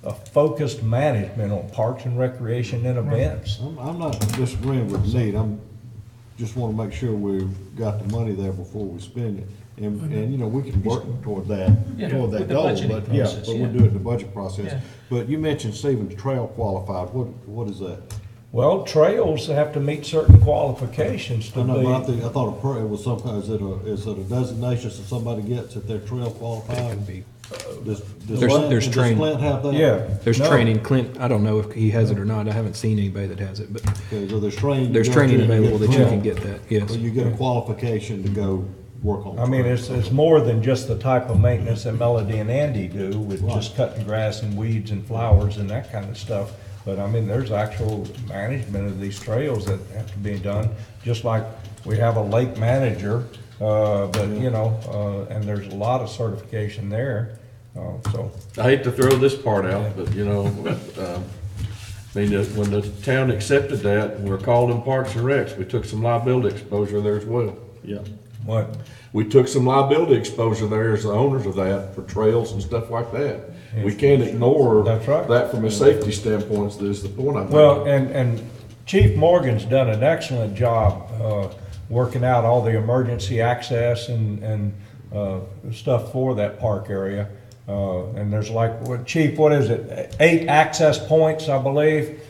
a focused management on parks and recreation and events. I'm not disagreeing with the need. I'm just want to make sure we've got the money there before we spend it. And you know, we can work toward that, Yeah, toward with that the goal, budgeting but process, but yeah. we'll do it in the budget process. Yeah. But you mentioned Stephen's trail qualified. What is that? Well, trails have to meet certain qualifications to I know, but be. I thought it was some kind, is it a designation that somebody gets if they're trail qualified? Does There's training. Clint have that? Yeah. There's No. training. Clint, I don't know if he has it or not. I haven't seen anybody that has it, but Okay, so there's training. there's you go training to, you available get that you trail, can get that, yes. Or you get a qualification to go work on. I mean, trails. it's more than just the type of maintenance that Melody and Andy do with just cutting grass and weeds and flowers and that kind of stuff. But I mean, there's actual management of these trails that have to be done, just like we have a lake manager, but you know, and there's a lot of certification there, so. I hate to throw this part out, but you know, I mean, when the town accepted that, and we're called in Parks and Recs, we took some liability exposure there as well. Yeah. What? We took some liability exposure there as the owners of that for trails and stuff like that. We can't ignore That's right. that from a safety standpoint, is the point I'm making. Well, and Chief Morgan's done an excellent job, working out all the emergency access and stuff for that park area. And there's like, Chief, what is it, 8 access points, I believe?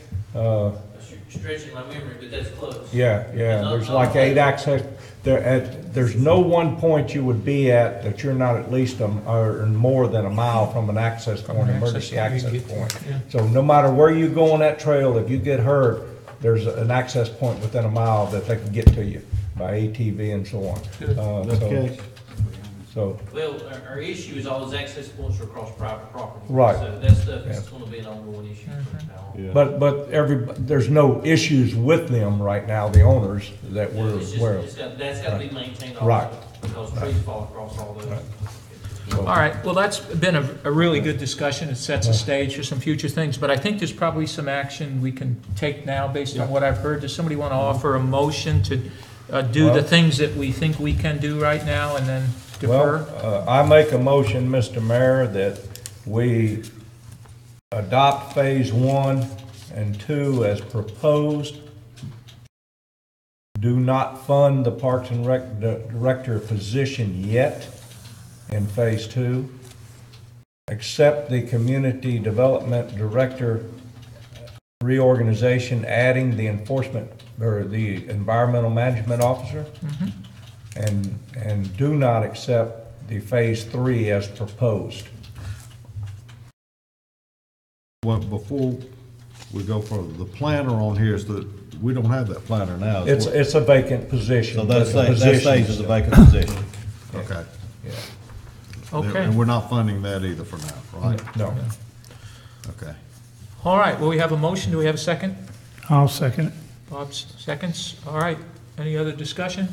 Stretching my memory, but that's close. Yeah, there's like 8 access, there's no one point you would be at that you're not at least or more than a mile from an access point, emergency access point. So no matter where you go on that trail, if you get hurt, there's an access point within a mile that they can get to you by ATV and so on. That's So- okay. So, Well, our issue is all those access points are across private property. Right. So that stuff Yeah. is gonna be an ongoing issue for now. Yeah. but there's no issues with them right now, the owners, that we're It's just, aware of. that's gotta be maintained also. Right. Because trees fall across all those. All right, well, that's been a really good discussion. It sets a stage for some future things, but I think there's probably some action we can take now based on what I've heard. Does somebody want to offer a motion to do the Well- things that we think we can do right now and then defer? Well, I make a motion, Mr. Mayor, that we adopt Phase 1 and 2 as proposed. Do not fund the Parks and Rec Director position yet in Phase 2. Accept the Community Development Director reorganization, adding the enforcement, or the Environmental Management Officer. And do not accept the Phase 3 as proposed. Well, before we go further, the planner on here is that, we don't have that planner now. It's a vacant position. So that but the stays as a position- vacant position. Okay. Yeah. Okay, And we're not funding that either for now, right? No. Okay. all right, well, we have a motion. Do we have a second? I'll second it. Bob seconds. All right, any other discussion?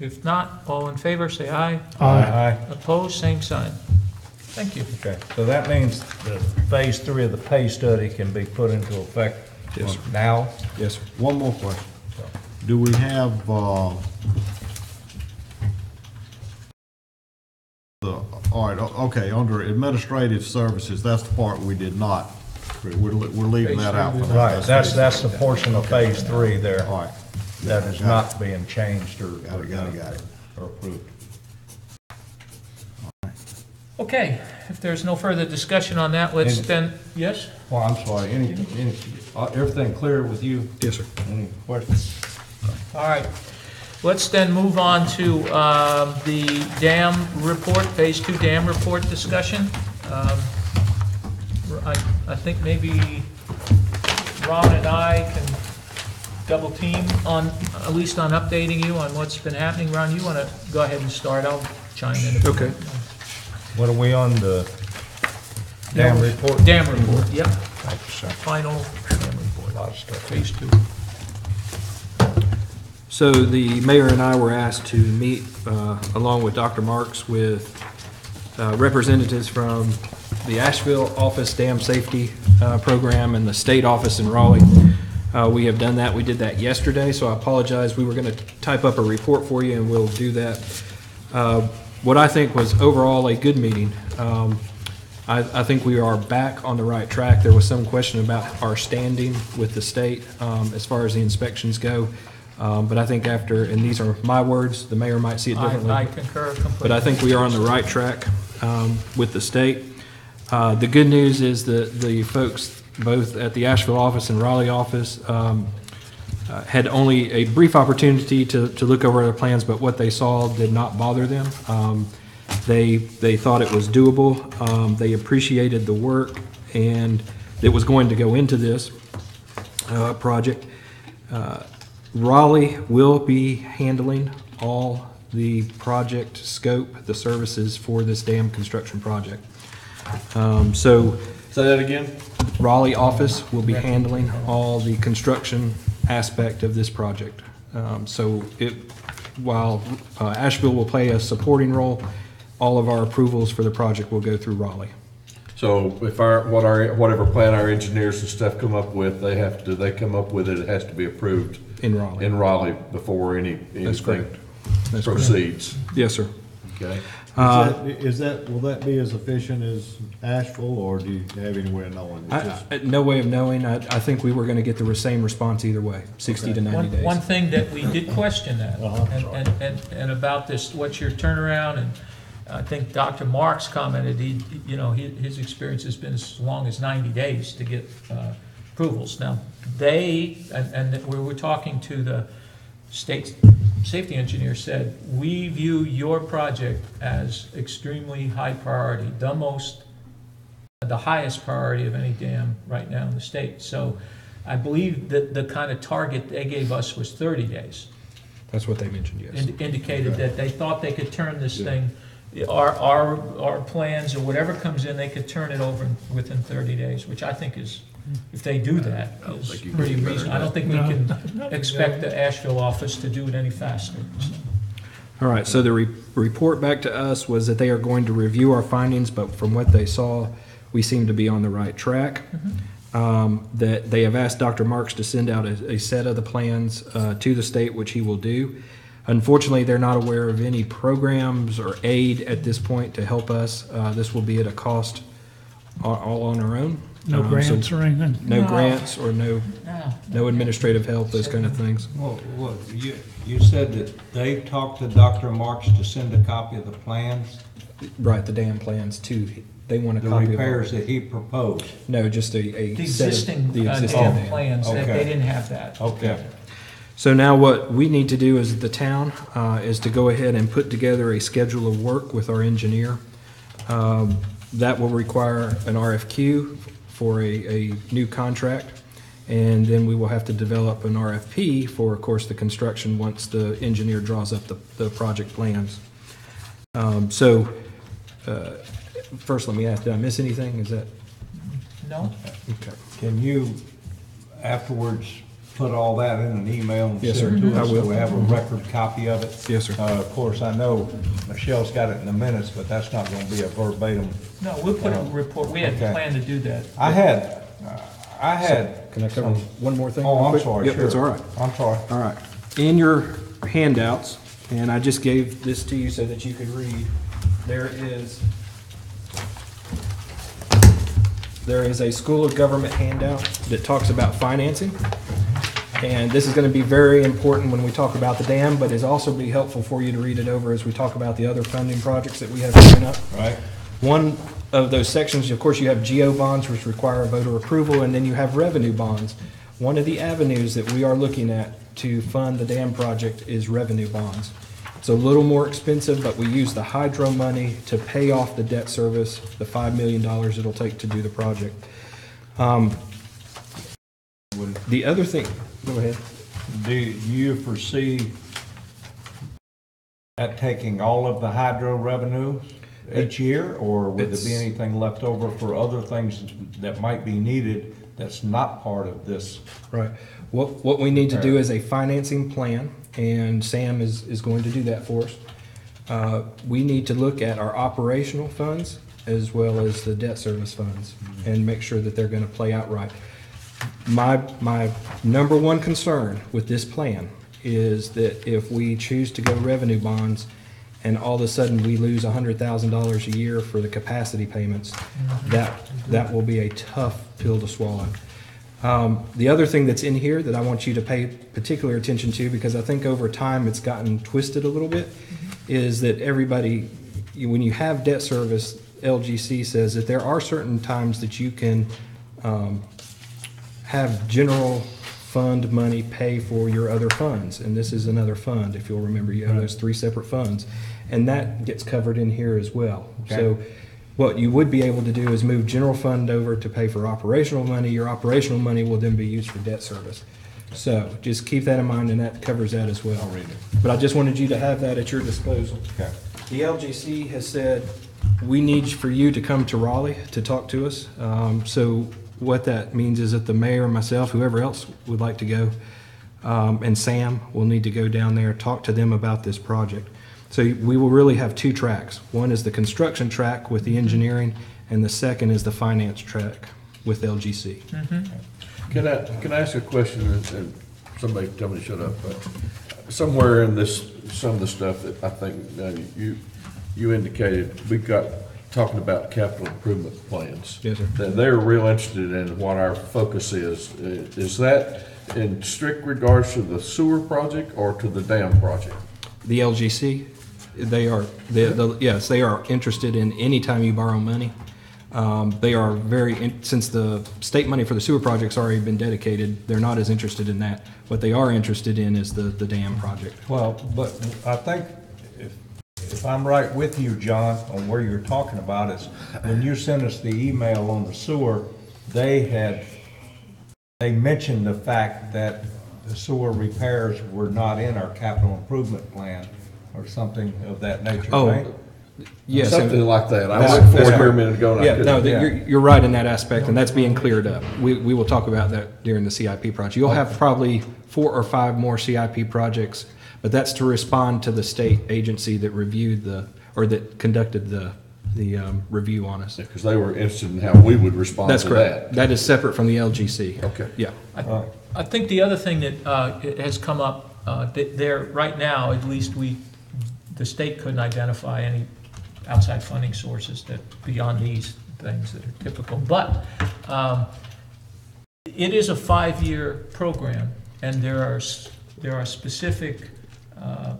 If not, all in favor, say aye. Aye. Opposed, same sign. Thank you. Okay, so that means the Phase 3 of the pay study can be put into effect Yes, sir. now? Yes, sir. One more question. Do we have, all right, okay, under administrative services, that's the part we did not, we're leaving that out for now. Right, that's the portion of Phase 3 there. All right. That is not being changed or. Got it. Or approved. Okay, if there's no further discussion on that, let's And- then, yes? Well, I'm sorry, everything clear with you? Yes, sir. Any questions? All right, let's then move on to the dam report, Phase 2 dam report discussion. I think maybe Ron and I can double team on, at least on updating you on what's been happening. Ron, you want to go ahead and start? I'll chime in. Okay. What are we on, the dam report? Dam report, yep, Thank you, sir. final dam report, A lot of stuff. Phase 2. So the mayor and I were asked to meet, along with Dr. Marks, with representatives from the Asheville Office Dam Safety Program and the state office in Raleigh. We have done that. We did that yesterday, so I apologize. We were going to type up a report for you, and we'll do that. What I think was overall a good meeting. I think we are back on the right track. There was some question about our standing with the state as far as the inspections go. But I think after, and these are my words, the mayor might see it differently. I concur completely. But I think we are on the right track with the state. The good news is that the folks both at the Asheville office and Raleigh office had only a brief opportunity to look over their plans, but what they saw did not bother them. They thought it was doable. They appreciated the work and it was going to go into this project. Raleigh will be handling all the project scope, the services for this dam construction project. So Say that again? Raleigh office will be handling all the construction aspect of this project. While Asheville will play a supporting role, all of our approvals for the project will go through Raleigh. So if whatever plan our engineers and stuff come up with, they come up with it, it has to be approved In Raleigh. in Raleigh before anything correct. That's correct. proceeds. Yes, sir. Okay? Will that be as efficient as Asheville, or do you have any way of knowing? It's just- No way of knowing. I think we were going to get the same response either way, 60 to 90 days. One thing that we did question that, Uh-huh. and about this, what's your turnaround, and I think Dr. Marks commented, his experience has been as long as 90 days to get approvals. Now, and we were talking to the state safety engineer, said, we view your project as extremely high priority, the highest priority of any dam right now in the state. So I believe that the kind of target they gave us was 30 days. That's what they mentioned, yes. Indicated that they thought they could turn this thing our plans or whatever comes in, they could turn it over within 30 days, which I think is, if they do that, is pretty reasonable. I don't think we can expect the Asheville office to do it any faster. All right, so the report back to us was that they are going to review our findings, but from what they saw, we seem to be on the right track. That they have asked Dr. Marks to send out a set of the plans to the state, which he will do. Unfortunately, they're not aware of any programs or aid at this point to help us. This will be at a cost all on our own. No grants or anything? No grants or no administrative help, those kind of things. Well, you said that they talked to Dr. Marks to send a copy of the plans, Right, the dam plans too. They want a the copy repairs of that he proposed. No, just a The set of existing the existing dam dam. plans, they Okay. didn't have that. Okay. So now what we need to do as the town is to go ahead and put together a schedule of work with our engineer. That will require an RFQ for a new contract, and then we will have to develop an RFP for, of course, the construction once the engineer draws up the project plans. First, let me ask, did I miss anything? Is that? No? Okay. Can you afterwards put all that in an email and Yes, send it sir. to us I will. so we have a record copy of it? Yes, sir. Of course, I know Michelle's got it in the minutes, but that's not going to be a verbatim. No, we'll put a report, we had Okay. planned to do that. I had. Can I cover one more thing? Oh, real I'm quick? sorry. Yep, Sure. that's all right. I'm sorry. All right. In your handouts, and I just gave this to you so that you could read, there is a School of Government handout that talks about financing. And this is going to be very important when we talk about the dam, but it's also be helpful for you to read it over as we talk about the other funding projects that we have coming up. Right. One of those sections, of course, you have GO bonds, which require voter approval, and then you have revenue bonds. One of the avenues that we are looking at to fund the dam project is revenue bonds. It's a little more expensive, but we use the hydro money to pay off the debt service, the $5 million it'll take to do the project. The other thing, go ahead. Do you foresee at taking all of the hydro revenue each year, or would there be anything left over for other things that might be needed that's not part of this? Right. What we need to do is a financing plan, and Sam is going to do that for us. We need to look at our operational funds as well as the debt service funds and make sure that they're going to play out right. My number one concern with this plan is that if we choose to go revenue bonds and all of a sudden we lose $100,000 a year for the capacity payments, that will be a tough pill to swallow. The other thing that's in here that I want you to pay particular attention to, because I think over time it's gotten twisted a little bit, is that everybody, when you have debt service, LGC says that there are certain times that you can have general fund money pay for your other funds, and this is another fund. If you'll remember, you have those three separate funds, and that gets covered in here as well. Okay. So what you would be able to do is move general fund over to pay for operational money. Your operational money will then be used for debt service. So just keep that in mind, and that covers that as well. I'll read it. But I just wanted you to have that at your disposal. Okay. The LGC has said, we need for you to come to Raleigh to talk to us. So what that means is that the mayor, myself, whoever else would like to go, and Sam will need to go down there, talk to them about this project. So we will really have two tracks. One is the construction track with the engineering, and the second is the finance track with LGC. Can I ask a question, and somebody tell me to shut up, but somewhere in this, some of the stuff that I think you indicated, we got talking about capital improvement plans. Yes, sir. That they're real interested in what our focus is. Is that in strict regards to the sewer project or to the dam project? The LGC, yes, they are interested in any time you borrow money. They are since the state money for the sewer project's already been dedicated, they're not as interested in that. What they are interested in is the dam project. Well, but I think if I'm right with you, John, on where you're talking about is when you sent us the email on the sewer, they mentioned the fact that the sewer repairs were not in our capital improvement plan or something of that nature, right? Yes, Something like that. I That's- went for that's it here a right. minute ago and I Yeah, couldn't. no, Yeah. you're right in that aspect, and that's being cleared up. We will talk about that during the CIP project. You'll have probably 4 or 5 more CIP projects, but that's to respond to the state agency that reviewed or that conducted the review on us. Because they were interested in how we would respond That's to correct. that. That is separate from the LGC. Okay. Yeah. I think the other thing that it has come up, that there, right now, at least the state couldn't identify any outside funding sources that, beyond these things that are typical. But it is a 5-year program, and there are specific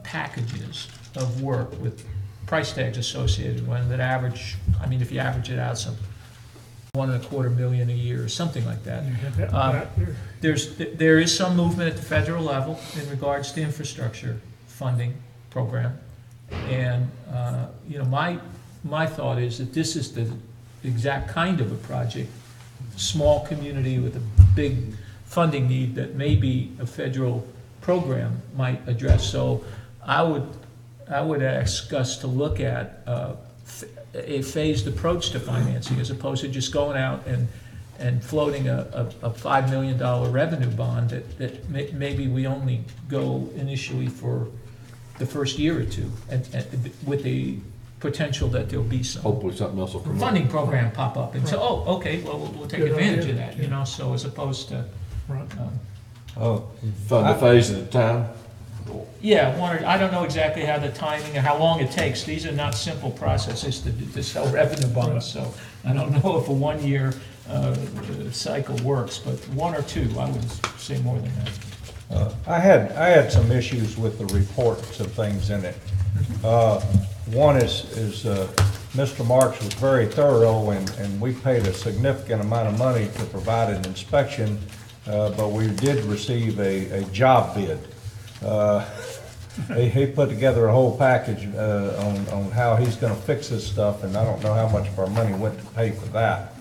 packages of work with price tags associated with that average, I mean, if you average it out, some $1.25 million a year or something like that. There is some movement at the federal level in regards to infrastructure funding program. And, you know, my thought is that this is the exact kind of a project, small community with a big funding need that maybe a federal program might address. So I would ask us to look at a phased approach to financing as opposed to just going out and floating a $5 million revenue bond that maybe we only go initially for the first year or two, and with the potential that there'll be some Hopefully something else will come up. funding program pop up and say, oh, okay, well, we'll take Good advantage idea. of that, you know, so as opposed to, Right. Fund the phase at a time. yeah, I don't know exactly how the timing or how long it takes. These are not simple processes to sell revenue bonds, so I don't know if a 1-year cycle works, but 1 or 2, I would say more than that. I had some issues with the reports and things in it. One is Mr. Marks was very thorough, and we paid a significant amount of money to provide an inspection, but we did receive a job bid. He put together a whole package on how he's gonna fix this stuff, and I don't know how much of our money went to pay for that.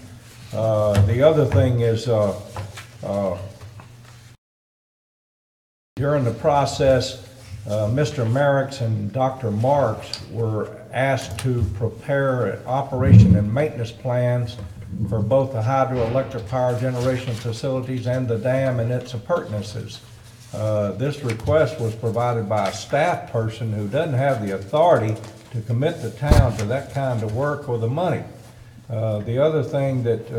The other thing is, during the process, Mr. Merrick's and Dr. Marks were asked to prepare operation and maintenance plans for both the hydroelectric power generation facilities and the dam and its appurtenances. This request was provided by a staff person who doesn't have the authority to commit the town to that kind of work or the money. The other thing that,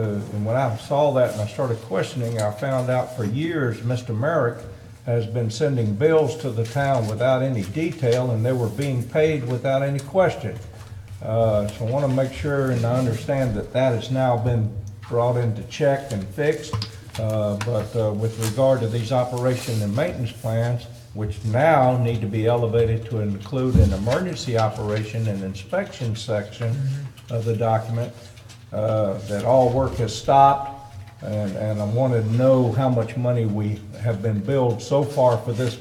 when I saw that and I started questioning, I found out for years Mr. Merrick has been sending bills to the town without any detail, and they were being paid without any question. So I want to make sure and I understand that that has now been brought into check and fixed. But with regard to these operation and maintenance plans, which now need to be elevated to include an emergency operation and inspection section of the document, that all work has stopped. And I wanted to know how much money we have been billed so far for this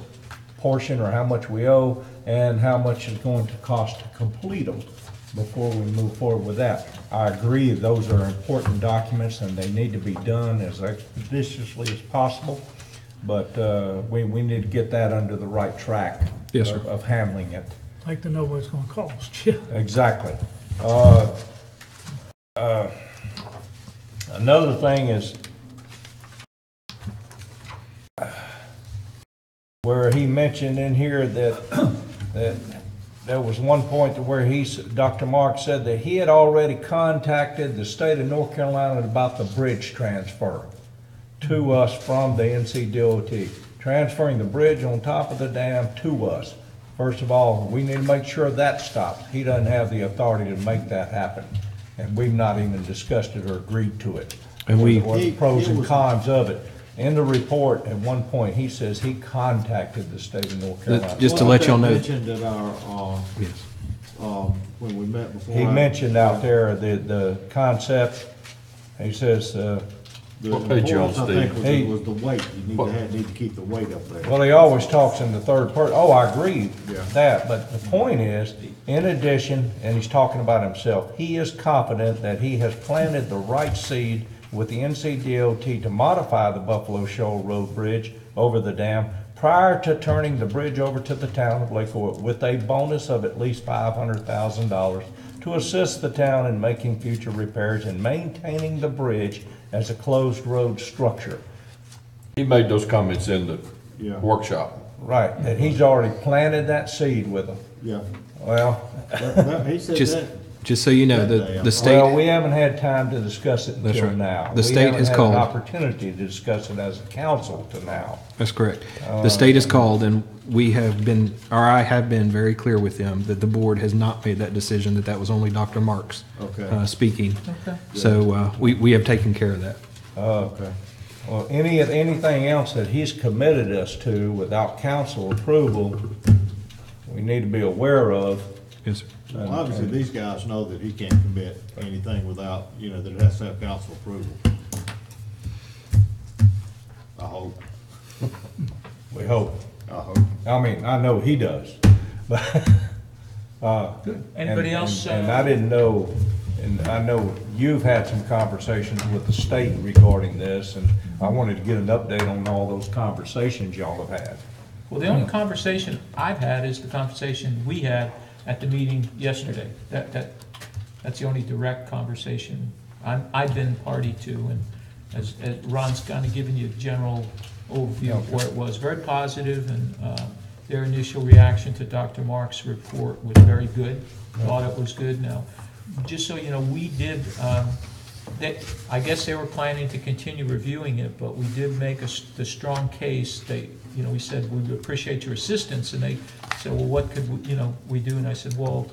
portion, or how much we owe, and how much it's going to cost to complete them before we move forward with that. I agree those are important documents and they need to be done as expeditiously as possible, but we need to get that under the right track. Yes, sir. Of handling it. Like to know what it's gonna cost, yeah. Exactly. Another thing is where he mentioned in here that there was one point to where Dr. Mark said that he had already contacted the state of North Carolina about the bridge transfer to us from the NCDOT, transferring the bridge on top of the dam to us. First of all, we need to make sure that stops. He doesn't have the authority to make that happen, and we've not even discussed it or agreed to it. And Or the pros and cons of it. In the report, at one point, he says he contacted the state of North Carolina. Just to let y'all know. Mentioned at our, Yes. when we met before. He mentioned out there the concept, he says, What page you on, importance, I think, Steve? was the weight. You need to keep the weight up there. well, he always talks in the third person. Oh, I agree Yeah. with that, but the point is, in addition, and he's talking about himself, he is confident that he has planted the right seed with the NCDOT to modify the Buffalo Shoal Road Bridge over the dam prior to turning the bridge over to the town of Lakewood with a bonus of at least $500,000 to assist the town in making future repairs and maintaining the bridge as a closed road structure. He made those comments in the Yeah. workshop. Right, and he's already planted that seed with them. Yeah. Well, He said Just, that. just so you know, the well, state, we haven't had time to discuss it That's until right. now. The state has called. We haven't had an opportunity to discuss it as a council to now. that's correct. The state has called, and we have been, or I have been very clear with them that the board has not made that decision, that was only Dr. Marks Okay. speaking. Okay. So we have taken care of that. Okay. Well, anything else that he's committed us to without council approval, we need to be aware of. Yes, sir. Well, obviously, these guys know that he can't commit anything without, that it has to have council approval. I hope. We hope. I hope. I mean, I know he does, but. Good. Anybody and- else? And I didn't know, and I know you've had some conversations with the state regarding this, and I wanted to get an update on all those conversations y'all have had. Well, the only conversation I've had is the conversation we had at the meeting yesterday. That's the only direct conversation I've been party to, and as Ron's kind of given you a general overview of where it was. Very positive, and their initial reaction to Dr. Mark's report was very good. Thought it was good. Now, just so you know, we did, I guess they were planning to continue reviewing it, but we did make the strong case. We said, we would appreciate your assistance, and they said, well, what could we do? And I said, well,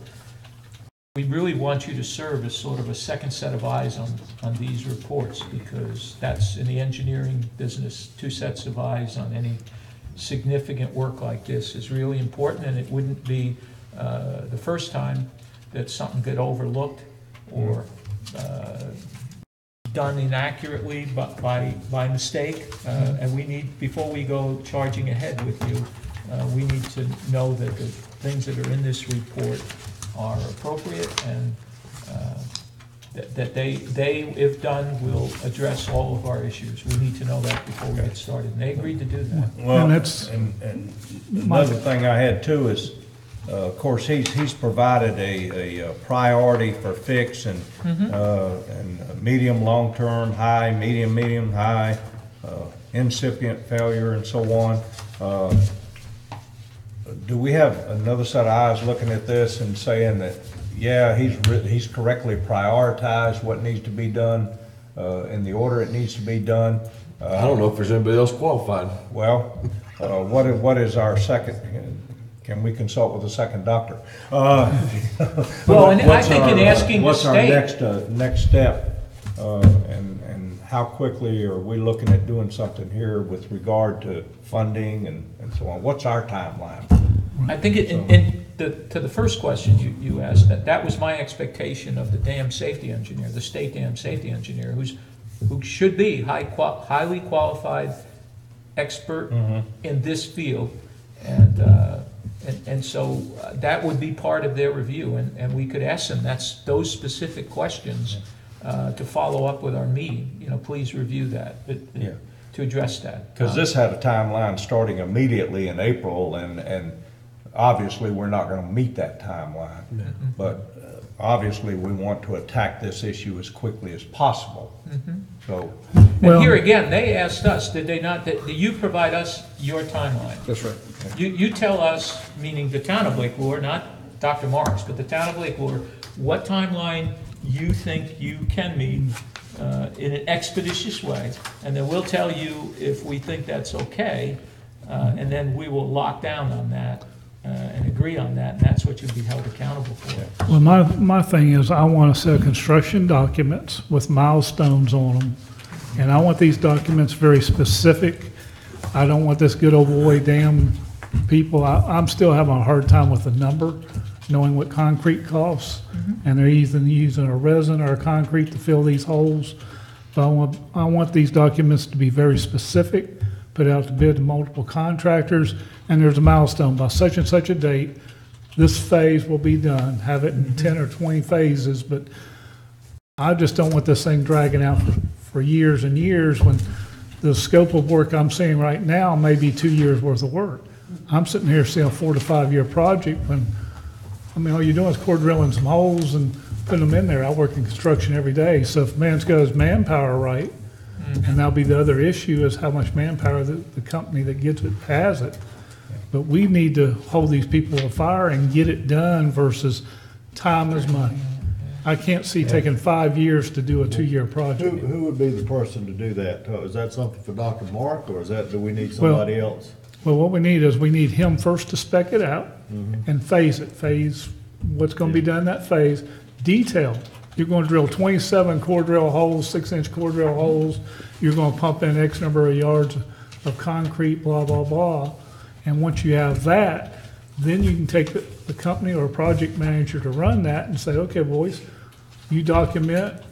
we really want you to serve as sort of a second set of eyes on these reports, because that's, in the engineering business, two sets of eyes on any significant work like this is really important, and it wouldn't be the first time that something get overlooked or done inaccurately by mistake. And we need, before we go charging ahead with you, we need to know that the things that are in this report are appropriate, and that they, if done, will address all of our issues. We need to know that before we get started, and they agreed to do that. Well, And that's- and another thing I had too is, of course, he's provided a priority for fix and medium, long-term, high, medium, high, incipient failure and so on. Do we have another set of eyes looking at this and saying that, yeah, he's correctly prioritized what needs to be done in the order it needs to be done? I don't know if there's anybody else qualified. Well, what is our second? Can we consult with a second doctor? Well, and I think in asking the what's our state. next step, and how quickly are we looking at doing something here with regard to funding and so on? What's our timeline? I think to the first question you asked, that was my expectation of the dam safety engineer, the state dam safety engineer, who should be highly qualified expert in this field, and so that would be part of their review, and we could ask them those specific questions to follow up with our meeting. Please review that. Yeah. To address that. Because this had a timeline starting immediately in April, and obviously, we're not going to meet that timeline. But obviously, we want to attack this issue as quickly as possible. So, And here again, they asked us, did they not, that you provide us your timeline? That's right. You tell us, meaning the town of Lake Lure, not Dr. Marks, but the town of Lake Lure, what timeline you think you can meet in an expeditious way, and then we'll tell you if we think that's okay, and then we will lock down on that and agree on that, and that's what you'll be held accountable for. Well, my thing is, I want a set of construction documents with milestones on them. And I want these documents very specific. I don't want this good old boy damn people. I'm still having a hard time with the number, knowing what concrete costs. And they're either using a resin or a concrete to fill these holes. But I want these documents to be very specific, put out to bid to multiple contractors, and there's a milestone. By such and such a date, this phase will be done. Have it in 10 or 20 phases, but I just don't want this thing dragging out for years and years, when the scope of work I'm seeing right now may be 2 years worth of work. I'm sitting here seeing a 4 to 5 year project when I mean, all you're doing is core drilling some holes and putting them in there. I work in construction every day, so if a man's got his manpower right, and that'll be the other issue is how much manpower the company that gets it has it. But we need to hold these people to fire and get it done versus time is money. I can't see taking 5 years to do a 2-year project. Who would be the person to do that? Is that something for Dr. Mark, or do we need somebody else? Well, what we need is we need him first to spec it out and phase it. Phase what's going to be done in that phase. Detail. You're going to drill 27 core drill holes, 6-inch core drill holes. You're going to pump in X number of yards of concrete, blah, blah, blah. And once you have that, then you can take the company or project manager to run that and say, okay, boys, you document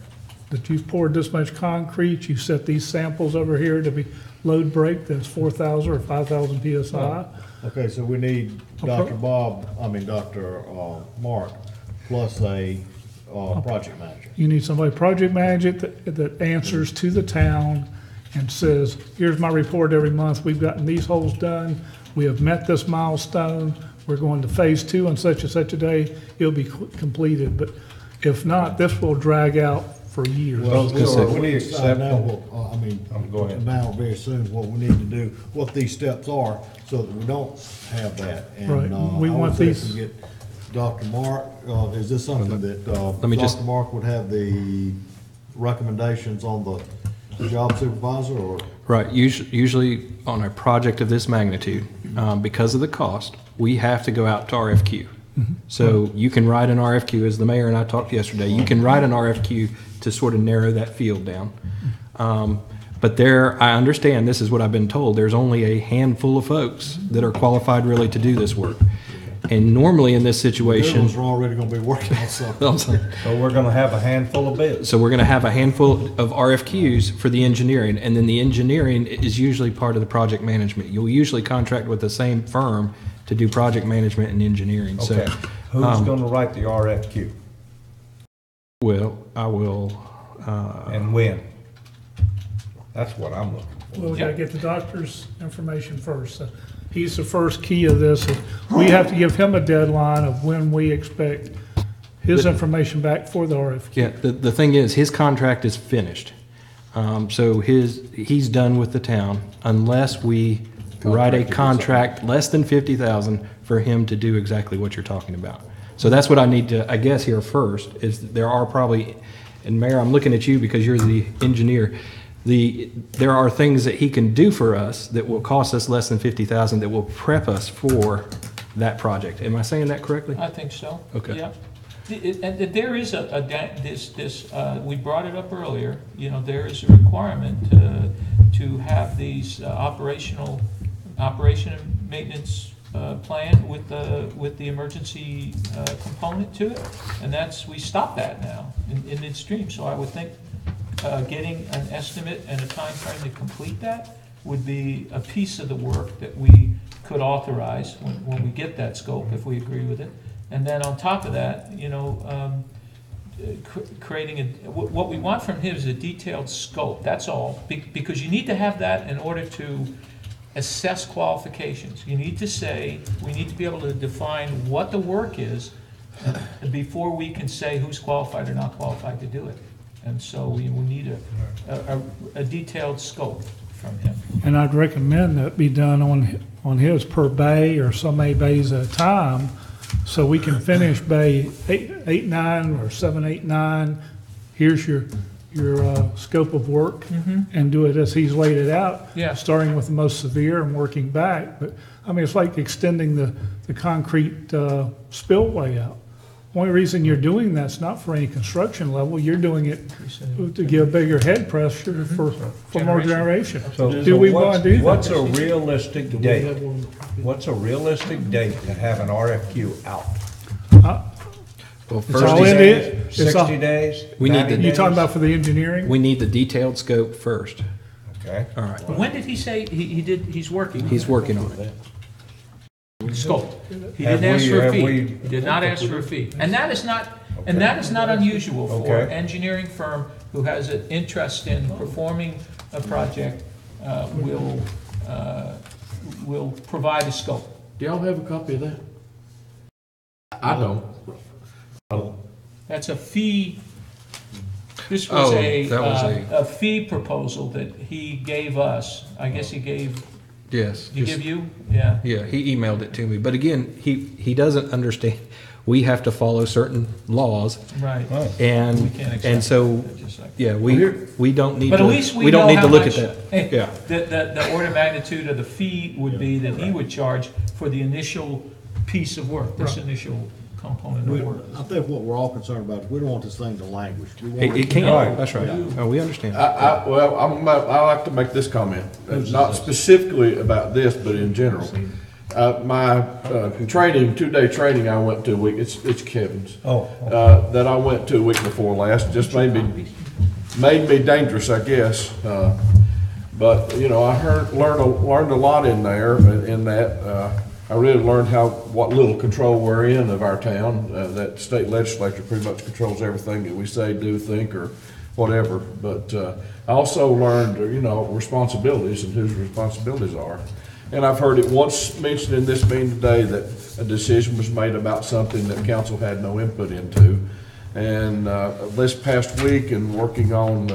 that you've poured this much concrete, you set these samples over here to be load break, that's 4,000 or 5,000 PSI. Okay, so we need Dr. Mark, plus a project manager. You need somebody, project manager, that answers to the town and says, here's my report every month, we've gotten these holes done, we have met this milestone, we're going to phase 2 on such and such a day, it'll be completed. But if not, this will drag out for years. Well, So we need to decide now, Go ahead. now very soon, what we need to do, what these steps are, so that we don't have that. And, Right. We I would want say these- to get Dr. Mark, is this something that, Let me just- Dr. Mark would have the recommendations on the job supervisor, or? Right, usually on a project of this magnitude, because of the cost, we have to go out to RFQ. So you can write an RFQ, as the mayor and I talked yesterday, you can write an RFQ to sort of narrow that field down. But I understand, this is what I've been told, there's only a handful of folks that are qualified really to do this work. And normally in this The situation, ones are already gonna be working on something. So we're gonna have a handful of bids. so we're going to have a handful of RFQs for the engineering, and then the engineering is usually part of the project management. You'll usually contract with the same firm to do project management and engineering. Okay, So, who's gonna write the RFQ well, I will, and when? That's what I'm looking for. Well, we gotta get the doctor's information first. He's the first key of this. We have to give him a deadline of when we expect his information back for the RFQ. yeah, the thing is, his contract is finished. So he's done with the town unless we write a contract less than 50,000 for him to do exactly what you're talking about. So that's what I need to, I guess, hear first, is there are probably, and Mayor, I'm looking at you because you're the engineer. There are things that he can do for us that will cost us less than 50,000 that will prep us for that project. Am I saying that correctly? I think so. Okay. Yeah. And there is we brought it up earlier, there is a requirement to have these operation and maintenance plan with the emergency component to it. And we stop that now in midstream. So I would think getting an estimate and a time frame to complete that would be a piece of the work that we could authorize when we get that scope, if we agree with it. And then on top of that, creating what we want from him is a detailed scope, that's all. Because you need to have that in order to assess qualifications. You need to say, we need to be able to define what the work is before we can say who's qualified or not qualified to do it. And so we need a detailed scope from him. And I'd recommend that be done on his per bay or so many bays at a time, so we can finish bay 8-9 or 7-8-9. Here's your scope of work, and do it as he's laid it out. Yeah. Starting with the most severe and working back. But I mean, it's like extending the concrete spillway out. Only reason you're doing that's not for any construction level. You're doing it to give bigger head pressure for more generation. Do we want to do that? What's a realistic date? What's a realistic date to have an RFQ out? Well, It's all in it. 60 days? We need 90 the- You talking days? about for the engineering? we need the detailed scope first. Okay. All right, When did he say he's working on he's working on it. scope? He Have didn't ask we- for a have fee. we- He did not ask for a fee. And that is not unusual for an Okay. engineering firm who has an interest in performing a project, will provide a scope. Do y'all have a copy of that? I don't. That's a fee. This was Oh, a, that was a fee proposal that he gave us. I guess he gave, Yes. did he give you? Yeah. Yeah, he emailed it to me. But again, he doesn't understand. We have to follow certain laws, Right. and We can't accept and so it, just like- yeah, we don't need But to. at least we don't know need to how look much, at that. Yeah. the order of magnitude of the fee would be that he would charge for the initial piece of work, this initial component of work. I think what we're all concerned about is we don't want this thing to languish. We want It can't. No. That's right. Oh, we understand. Well, I like to make this comment, not specifically about this, but in general. My training, 2-day training I went to a week, it's Kevin's. Oh. That I went to a week before last, just made me dangerous, I guess. But, you know, I learned a lot in there, in that. I really learned what little control we're in of our town. That state legislature pretty much controls everything that we say, do, think, or whatever. But I also learned, you know, responsibilities and whose responsibilities are. And I've heard it once mentioned in this meeting today that a decision was made about something that council had no input into. And this past week, and working on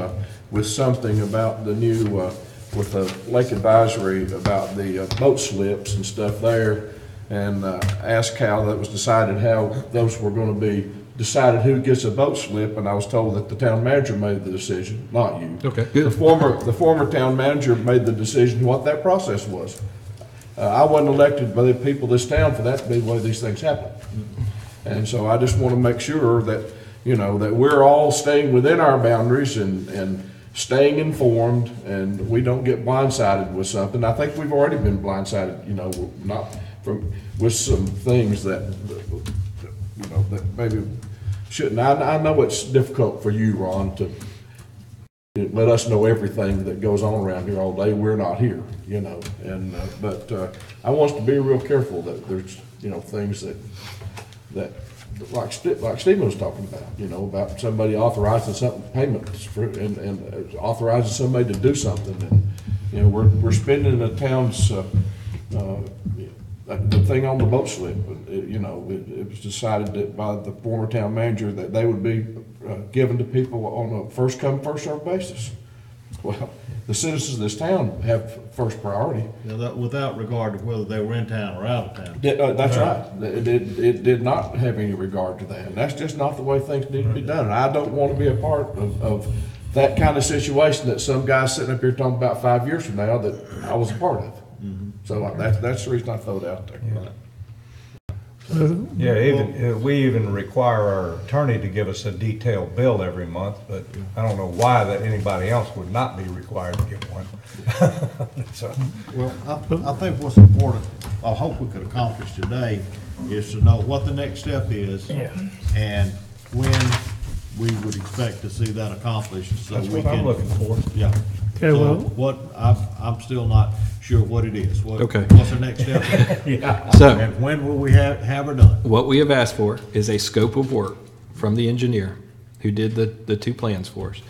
with something about the new with the lake advisory about the boat slips and stuff there, and asked how that was decided, how those were going to be decided, who gets a boat slip, and I was told that the town manager made the decision, not you. Okay, good. The former town manager made the decision what that process was. I wasn't elected by the people of this town for that to be the way these things happen. And so I just want to make sure that, you know, that we're all staying within our boundaries and staying informed, and we don't get blindsided with something. I think we've already been blindsided, you know, with some things that, you know, that maybe shouldn't. I know it's difficult for you, Ron, to let us know everything that goes on around here all day. We're not here, you know, and but I want us to be real careful that there's, you know, things that like Stephen was talking about, you know, about somebody authorizing something, payments for, and authorizing somebody to do something, and, you know, we're spending the town's the thing on the boat slip. You know, it was decided that by the former town manager that they would be given to people on a first come, first served basis. Well, the citizens of this town have first priority. You know, that without regard to whether they were in town or out of town. That's right. It did not have any regard to that. And that's just not the way things need to be done. And I don't want to be a part of that kind of situation that some guy's sitting up here talking about 5 years from now that I was a part of. So that's the reason I throw it out there. Yeah, we even require our attorney to give us a detailed bill every month, but I don't know why that anybody else would not be required to give one. So, Well, I think what's important, I hope we could accomplish today, is to know what the next step is. And when we would expect to see that accomplished, so that's we what I'm can. looking for. Yeah. Okay, So well- what, I'm still not sure what it is. Okay. What's the next step? So And when will we have her done? what we have asked for is a scope of work from the engineer who did the two plans for us,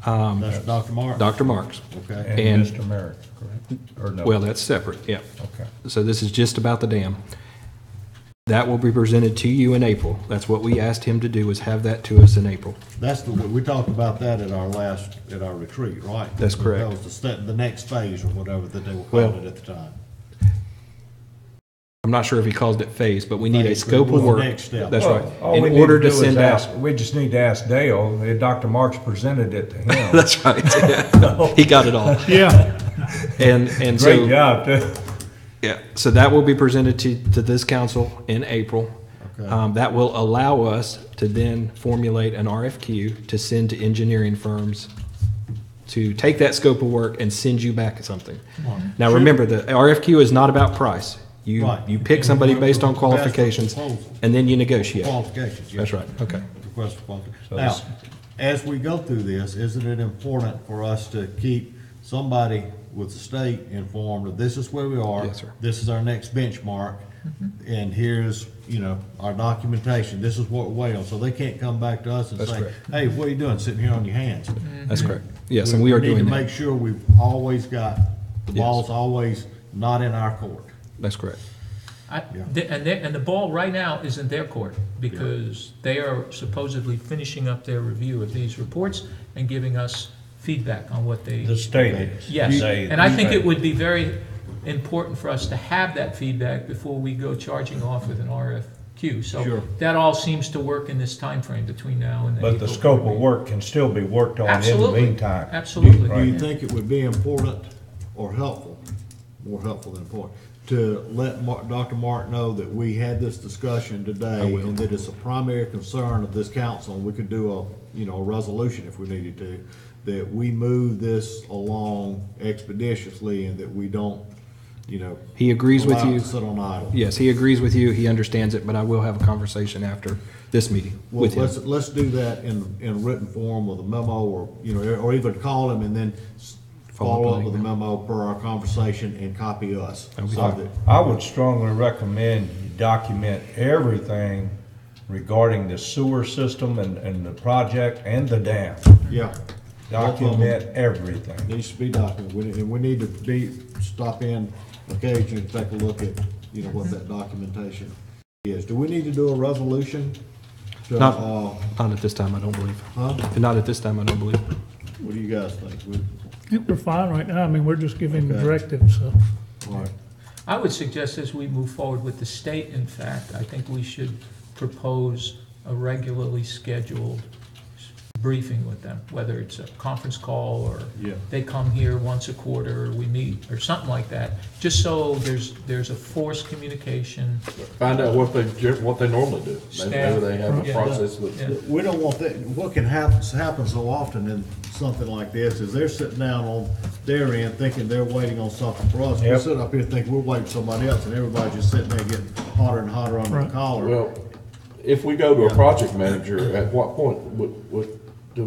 That's Dr. Mark? Dr. Marks. Okay. And And- Mr. Merrick, correct? Or no? Well, that's separate, yeah. Okay. So this is just about the dam. That will be presented to you in April. That's what we asked him to do, is have that to us in April. That's we talked about that at our retreat, right? That's correct. That was the next phase or whatever that they were Well- calling it at the time. I'm not sure if he calls it phase, but we need a Phase, soope but of work. what's the next step? That's right. All we In need order do to is send ask- out. We just need to ask Dale. Dr. Marks presented it to him. That's right. Yeah. He got it all. Yeah, And so. Great job, too. Yeah, so that will be presented to this council in April. Okay. That will allow us to then formulate an RFQ to send to engineering firms to take that scope of work and send you back something. Now, remember, the RFQ is not about price. Right. You pick somebody based on qualifications, Proposal. and then you negotiate. Qualifications, yeah. That's right, okay. Request for qualifications. So Now, this- as we go through this, isn't it important for us to keep somebody with the state informed of this is where we are? Yes, sir. This is our next benchmark, and here's, our documentation. This is what we're waiting on. So they can't come back to us and That's say, correct. hey, what are you doing sitting here on your hands? That's correct. Yes, and we are doing need to make that. sure we've always got, the Yes. ball's always not in our court. That's correct. And the ball right now is in their court, because they are supposedly finishing up their review of these reports and giving us feedback on what they. The state is. Yes, They- and I think it would be very important for us to have that feedback before we go charging off with an RFQ. So Sure. that all seems to work in this time frame between now and the But the April scope of meeting. work can still be worked on in the Absolutely. meantime. Absolutely. Do you Yeah. think it would be important or helpful, more helpful than important, to let Dr. Mark know that we had this discussion today and that it's a primary concern of this council, and we could do a resolution if we needed to, that we move this along expeditiously and that we don't, He agrees with allow it you. to sit on idle? Yes, he agrees with you. He understands it, but I will have a conversation after this meeting Well, with him. let's do that in written form with a memo, or, or either call him and then follow up with a memo per our conversation and copy us. So that, I would strongly recommend you document everything regarding the sewer system and the project and the dam. yeah, Document everything. needs to be documented. And we need to stop in occasionally to take a look at, what that documentation is. Do we need to do a resolution? To, Not at this time, I don't believe. huh? Not at this time, I don't believe. What do you guys think? I think we're fine right now. I mean, we're just giving Okay. directives, so. All right. I would suggest as we move forward with the state, in fact, I think we should propose a regularly scheduled briefing with them, whether it's a conference call or Yeah. they come here once a quarter, or we meet, or something like that, just so there's a forced communication. Find out what they normally do. Maybe they have a Yeah. process that. Yeah. We don't want that, what can happen so often in something like this is they're sitting down on their end thinking they're waiting on something for us. We're Yep. sitting up here thinking we're waiting for somebody else, and everybody's just sitting there getting hotter and hotter under the Right. collar. Well, if we go to a project manager, at what point do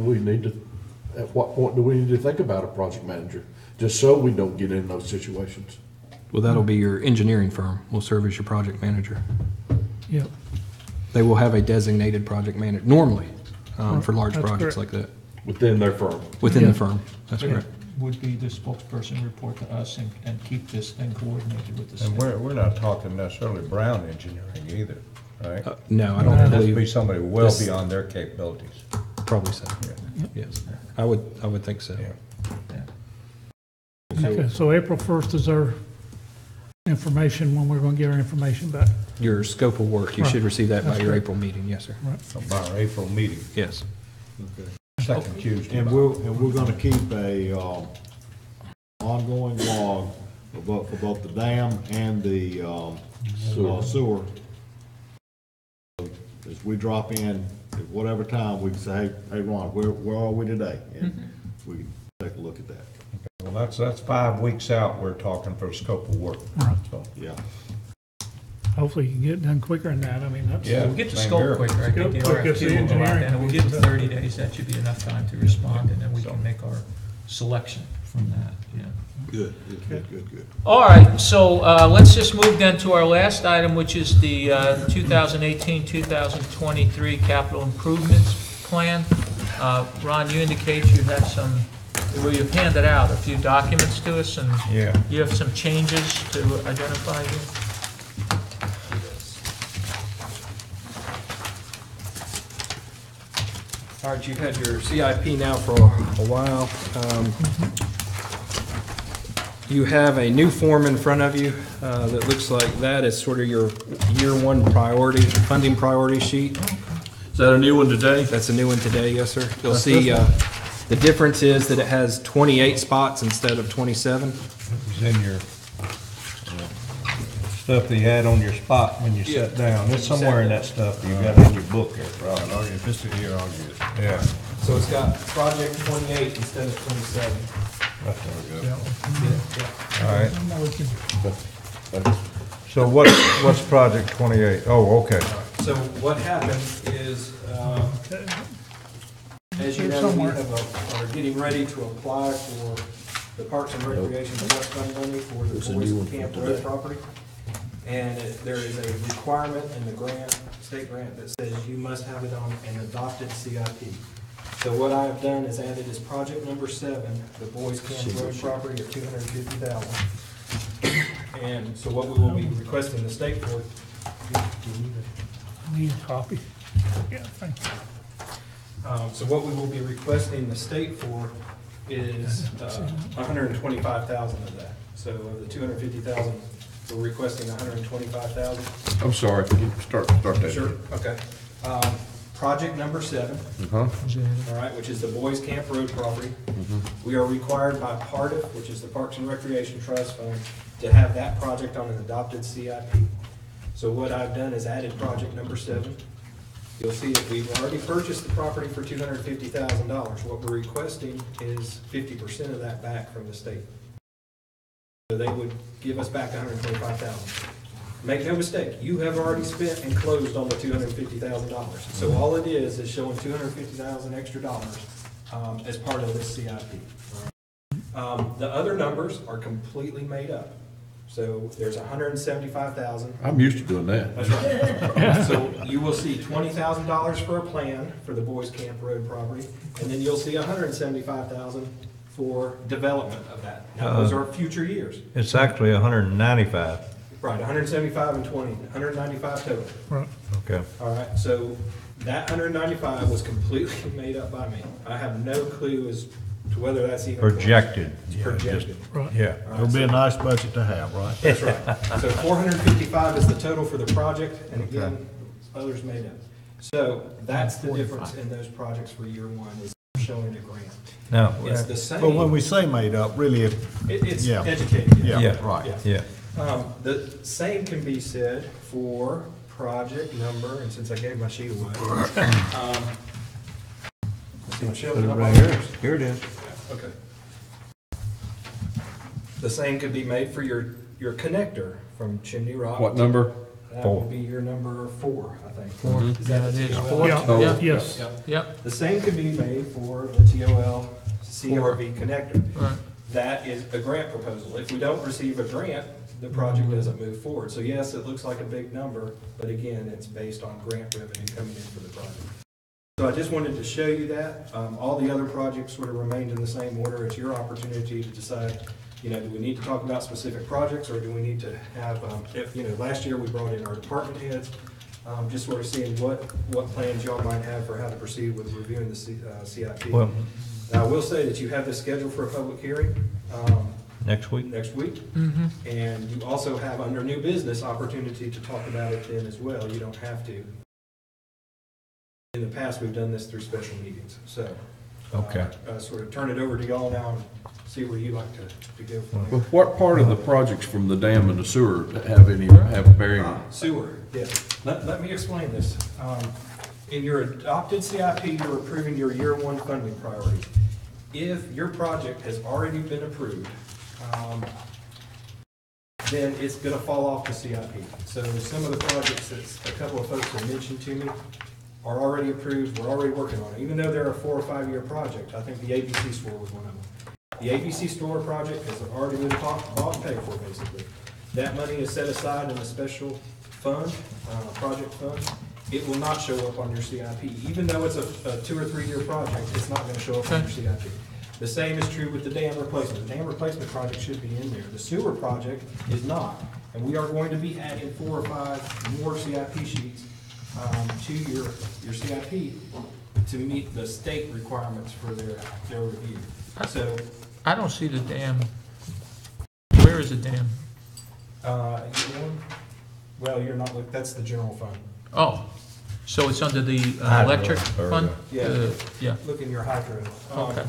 we need to think about a project manager? Just so we don't get in those situations. Well, that'll be your engineering firm will serve as your project manager. Yeah, They will have a designated project manager, normally, for large That's projects correct. like that, Within their firm. within Yeah. the firm. That's correct. Would be the spokesperson report to us and keep this thing coordinated with the And state. we're not talking necessarily Brown Engineering either, right? No, I It don't has to be believe, somebody well this- beyond their capabilities. probably so. Yes, I would think so. Yeah. Yeah. okay, so April 1st is our information, when we're gonna get our information back. Your scope of work, you Right. should receive that by That's your correct. April meeting, yes, sir. So by our April meeting, Yes. Okay. second Tuesday. And we're gonna keep a, ongoing log for both the dam and the, sewer. As we drop in, at whatever time, we can say, hey, Ron, where are we today? And we can take a look at that. Well, that's 5 weeks out, we're talking for the scope of work. Right. So, Yeah. Hopefully you can get it done quicker than that. I mean, that's. Yeah. We'll get the same scope here. quicker, I think the Scope quick gets the RFQ will go out, engineering. and we'll give them 30 days, that should be enough time to respond, and then we can make our selection from that, yeah. Good. All right, so let's just move then to our last item, which is the 2018-2023 capital improvements plan. Ron, you indicate you have some, well, you've handed out a few documents to us, and Yeah. you have some changes to identify here? All right, you've had your CIP now for a while. You have a new form in front of you that looks like that. It's sort of your year one priority, funding priority sheet. Is that a new one today? That's a new one today, yes, sir. You'll see the difference is that it has 28 spots instead of 27. It was in your stuff that you had on your spot when you sat down. It's somewhere in that stuff that you got in your book there, Rob. If it's here, I'll get it. Yeah. So it's got project 28 instead of 27. There we go. Yeah. All right. Now we can- So what's project 28? Oh, okay. So what happened is, Okay. as you Here know, we somewhere. are getting ready to apply for the Parks and Recreation Trust Fund money for the Boys Camp Road property. And there is a requirement in the grant, state grant, that says you must have it on an adopted CIP. So what I have done is added is project number 7, the Boys Camp Road property of $250,000. And so what we will be requesting the state for, Need a copy? Yeah, thank you. so what we will be requesting the state for is 125,000 of that. So of the 250,000, we're requesting 125,000. I'm sorry, can you start that? Sure, okay. Project number 7, Uh-huh. all right, which is the Boys Camp Road property. We are required by PARTIF, which is the Parks and Recreation Trust Fund, to have that project on an adopted CIP. So what I've done is added project number 7. You'll see that we've already purchased the property for $250,000. What we're requesting is 50% of that back from the state. So they would give us back $125,000. Make no mistake, you have already spent and closed on the $250,000. So all it is showing $250,000 extra dollars as part of this CIP. The other numbers are completely made up. So there's $175,000. I'm used to doing that. That's right. So you will see $20,000 for a plan for the Boys Camp Road property, and then you'll see $175,000 for development of that. Now, those are future years. It's actually 195. Right, 175 and 20, 195 total. Right. Okay. All right, so that 195 was completely made up by me. I have no clue as to whether that's even. Projected. It's projected. Right. Yeah. It'll be a nice budget to have, right? That's right. So 455 is the total for the project, and again, others made up. So that's the difference in those projects for year 1, is showing a grant. Now, It's the same. But when we say made up, really, It's yeah. educated. yeah, right. yeah. The same can be said for project number, and since I gave my sheet away. Let's see, Michelle, Put it can I right borrow here. yours? Here it is. Okay. The same could be made for your connector from Chimney Rock. What number? That 4. would be your number 4, I think. 4, Is that yeah, it the is. TOL? 4, Yeah. yeah, Yes. Yep. yep, The same could be made for the TOL CRV connector. right. That is a grant proposal. If we don't receive a grant, the project doesn't move forward. So yes, it looks like a big number, but again, it's based on grant revenue coming in for the project. So I just wanted to show you that. All the other projects sort of remained in the same order. It's your opportunity to decide, do we need to talk about specific projects, or do we need to have, last year we brought in our department heads, just sort of seeing what plans y'all might have for how to proceed with reviewing the CIP. Well, Now, I will say that you have this scheduled for a public hearing next week? next week. Mm-hmm. And you also have, under new business, opportunity to talk about it then as well. You don't have to. In the past, we've done this through special meetings, so. Okay. Sort of turn it over to y'all now and see where you like to go from Well, there. what part of the projects from the dam and the sewer have a bearing? Sewer, yeah. Let me explain this. In your adopted CIP, you're approving your year 1 funding priorities. If your project has already been approved, then it's gonna fall off the CIP. So some of the projects that a couple of folks have mentioned to me are already approved, we're already working on it. Even though they're a 4 or 5 year project, I think the ABC store was one of them. The ABC store project has already been bought and paid for, basically. That money is set aside in a special fund, project fund. It will not show up on your CIP. Even though it's a 2 or 3 year project, it's not gonna show up on your CIP. The same is true with the dam replacement. The dam replacement project should be in there. The sewer project is not. And we are going to be adding 4 or 5 more CIP sheets to your CIP to meet the state requirements for their review. So, I don't see the dam. Where is the dam? well, you're not, that's the general fund. Oh, so it's under the Hydro, electric or fund? Yeah. Yeah, Look in your hydro. okay.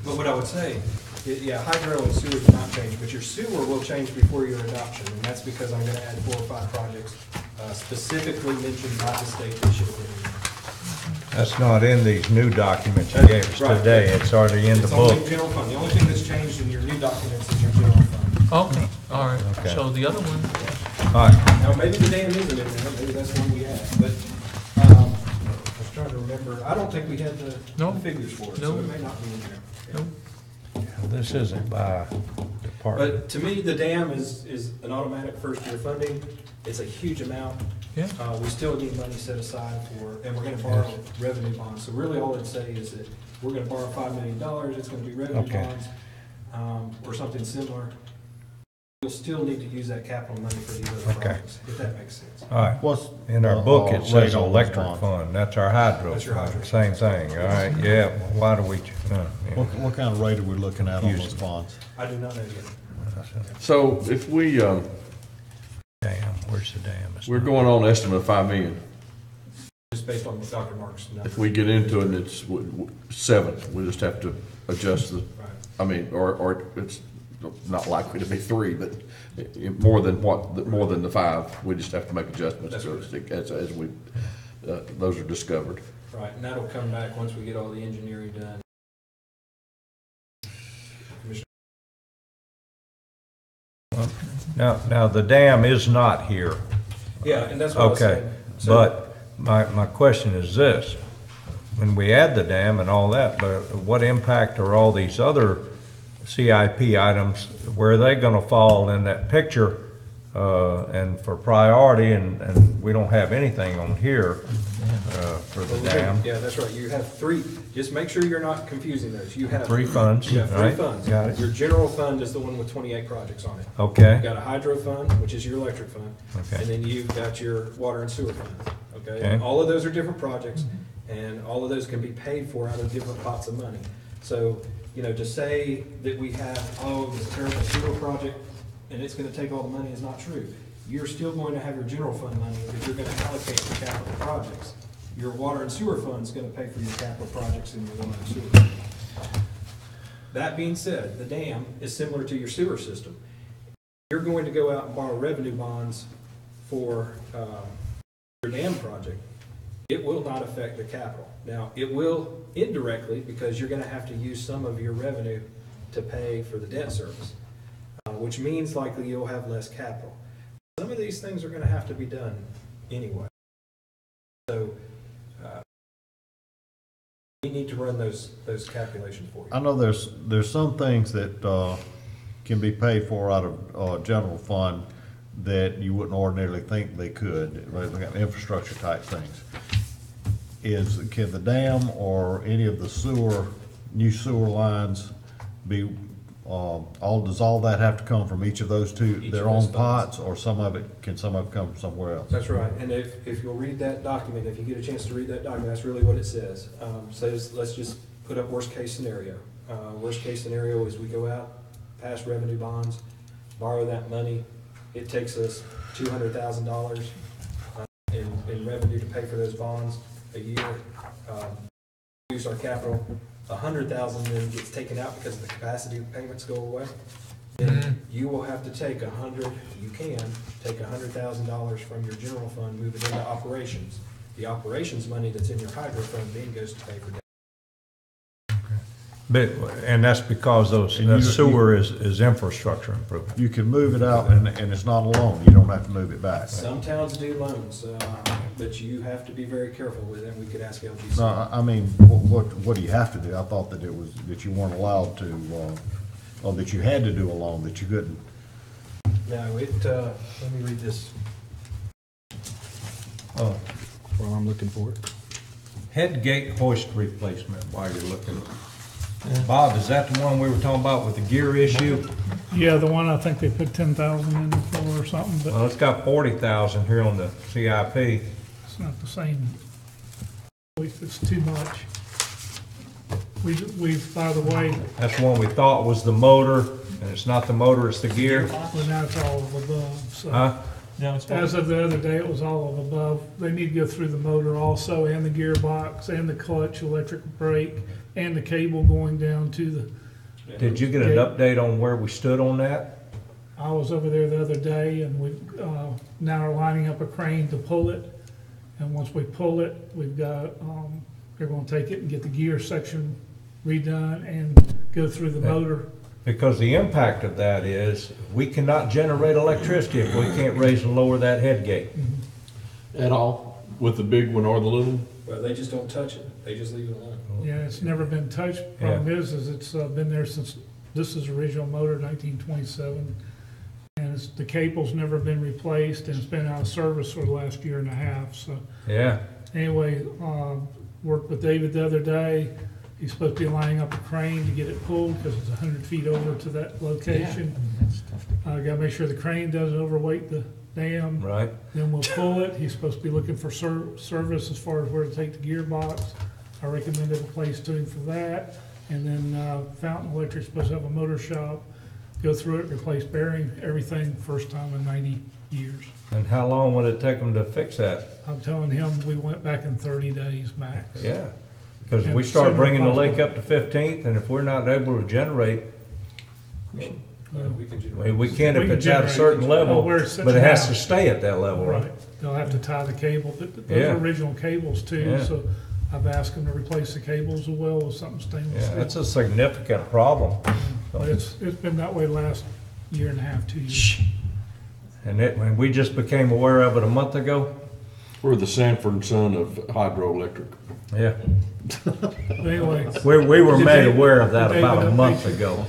But what I would say, hydro and sewer do not change, but your sewer will change before your adoption, and that's because I'm gonna add 4 or 5 projects specifically mentioned by the state that should have been in there. That's not in these new documents you That's gave us right. today. It's already in the It's only book. general fund. The only thing that's changed in your new documents is your general fund. Okay, all right. Okay. So the other one, All right. Now, maybe the dam isn't in there, maybe that's one we add, but, I was trying to remember, I don't think we had the No. figures for it, so No. it may not be in there. Nope. This isn't by department. But to me, the dam is an automatic first-year funding. It's a huge amount. yeah, We still need money set aside for, and we're gonna borrow revenue bonds. So really, all I'd say is that we're gonna borrow $5 million, it's gonna be revenue Okay. bonds, or something similar. You'll still need to use that capital money for these other Okay. projects, if that makes sense. All right. What's In our the, book, it rate says on electric response? fund. That's our hydro That's your fund. hydro. Same thing, all right? Yeah, why do we, yeah. What kind of rate are we looking at on Using. those bonds? I do not know yet. So if we, Dam, where's the dam? It's we're not- going on an estimate of 5 million. Just based on Dr. Mark's If numbers. we get into it and it's 7, we just have to adjust the, Right. I mean, or it's not likely to be 3, but more than the 5, we just have to make adjustments That's so to right. speak, as we, those are discovered. Right, and that'll come back once we get all the engineering done. Now, the dam is not here. Yeah, and that's what I was Okay, saying. So- but my question is this. When we add the dam and all that, but what impact are all these other CIP items, where are they gonna fall in that picture? And for priority, and we don't have anything on here, for the dam. Yeah, that's right, you have 3, just make sure you're not confusing those. You have 3 funds, You have 3 right? funds. Got it. Your general fund is the one with 28 projects on it. Okay. You've got a hydro fund, which is your electric fund. Okay. And then you've got your water and sewer fund, okay? Okay. And all of those are different projects, and all of those can be paid for out of different pots of money. So, you know, to say that we have, oh, it's a terrible sewer project, and it's gonna take all the money is not true. You're still going to have your general fund money that you're gonna allocate to capital projects. Your water and sewer fund's gonna pay for your capital projects in your water and sewer fund. That being said, the dam is similar to your sewer system. You're going to go out and borrow revenue bonds for your dam project. It will not affect the capital. Now, it will indirectly, because you're gonna have to use some of your revenue to pay for the debt service, which means likely you'll have less capital. Some of these things are gonna have to be done anyway. So, we need to run those calculations for you. I know there's some things that, can be paid for out of, general fund that you wouldn't ordinarily think they could, right, we got infrastructure type things. Can the dam or any of the new sewer lines be, does all that have to come from each of those two, Each their of those own pots, or some of it come from somewhere else? That's right, and if you'll read that document, if you get a chance to read that document, that's really what it says. Says, let's just put up worst case scenario. Worst case scenario is we go out, pass revenue bonds, borrow that money. It takes us $200,000 in revenue to pay for those bonds a year. Use our capital, $100,000 then gets taken out because the capacity payments go away. Then you will have to take you can take $100,000 from your general fund, move it into operations. The operations money that's in your hydro fund then goes to pay for debt. But, and that's because And the you- sewer is infrastructure improvement. You can move it out and it's not a loan, you don't have to move it back. Some towns do loans, but you have to be very careful with it. We could ask LGC. No, I mean, what do you have to do? I thought that it was, that you weren't allowed to, or that you had to do a loan, that you couldn't. No, let me read this Oh, while I'm looking for it. head gate hoist replacement while you're looking. Bob, is that the one we were talking about with the gear issue? Yeah, the one I think they put 10,000 in for or something, but Well, it's got 40,000 here on the CIP. it's not the same. It's too much. We've, by the way, That's the one we thought was the motor, and it's not the motor, it's the gear. well, now it's all of above, so. Huh? No, it's As of the other day, it was all of above. They need to go through the motor also, and the gearbox, and the clutch, electric brake, and the cable going down to the, Did you get an update on where we stood on that? I was over there the other day, and we, now are lining up a crane to pull it. And once we pull it, we've got, they're gonna take it and get the gear section redone and go through the motor. Because the impact of that is, we cannot generate electricity if we can't raise and lower that head gate. At all, with the big one or the little one? Well, they just don't touch it. They just leave it alone. Yeah, it's never been touched. Problem is it's been there since, this is original motor, 1927. And the cable's never been replaced, and it's been out of service for the last year and a half, so. Yeah, Anyway, worked with David the other day. He's supposed to be lining up a crane to get it pulled, because it's 100 feet over to that location. Gotta make sure the crane doesn't overweight the dam. Right. Then we'll pull it. He's supposed to be looking for service as far as where to take the gearbox. I recommended a place to him for that. And then Fountain Electric's supposed to have a motor shop, go through it, replace bearing, everything, first time in 90 years. And how long would it take them to fix that? I'm telling him we went back in 30 days max. Yeah. Because And we start sooner bringing the possible. lake up to 15th, and if we're not able to generate, we can if We can it's at a generate. certain level, Oh, where it's but it has sitting to stay at that level, right? Right, they'll have to tie the cable, those Yeah. are original cables too, Yeah. so I've asked them to replace the cables as well with something stainless Yeah, steel. that's a significant problem. But it's been that way the last year and a half, 2 years. And we just became aware of it a month ago. We're the Sanford son of hydroelectric. Yeah. But anyway, We were Did made they- aware of that did they about a update month you? ago.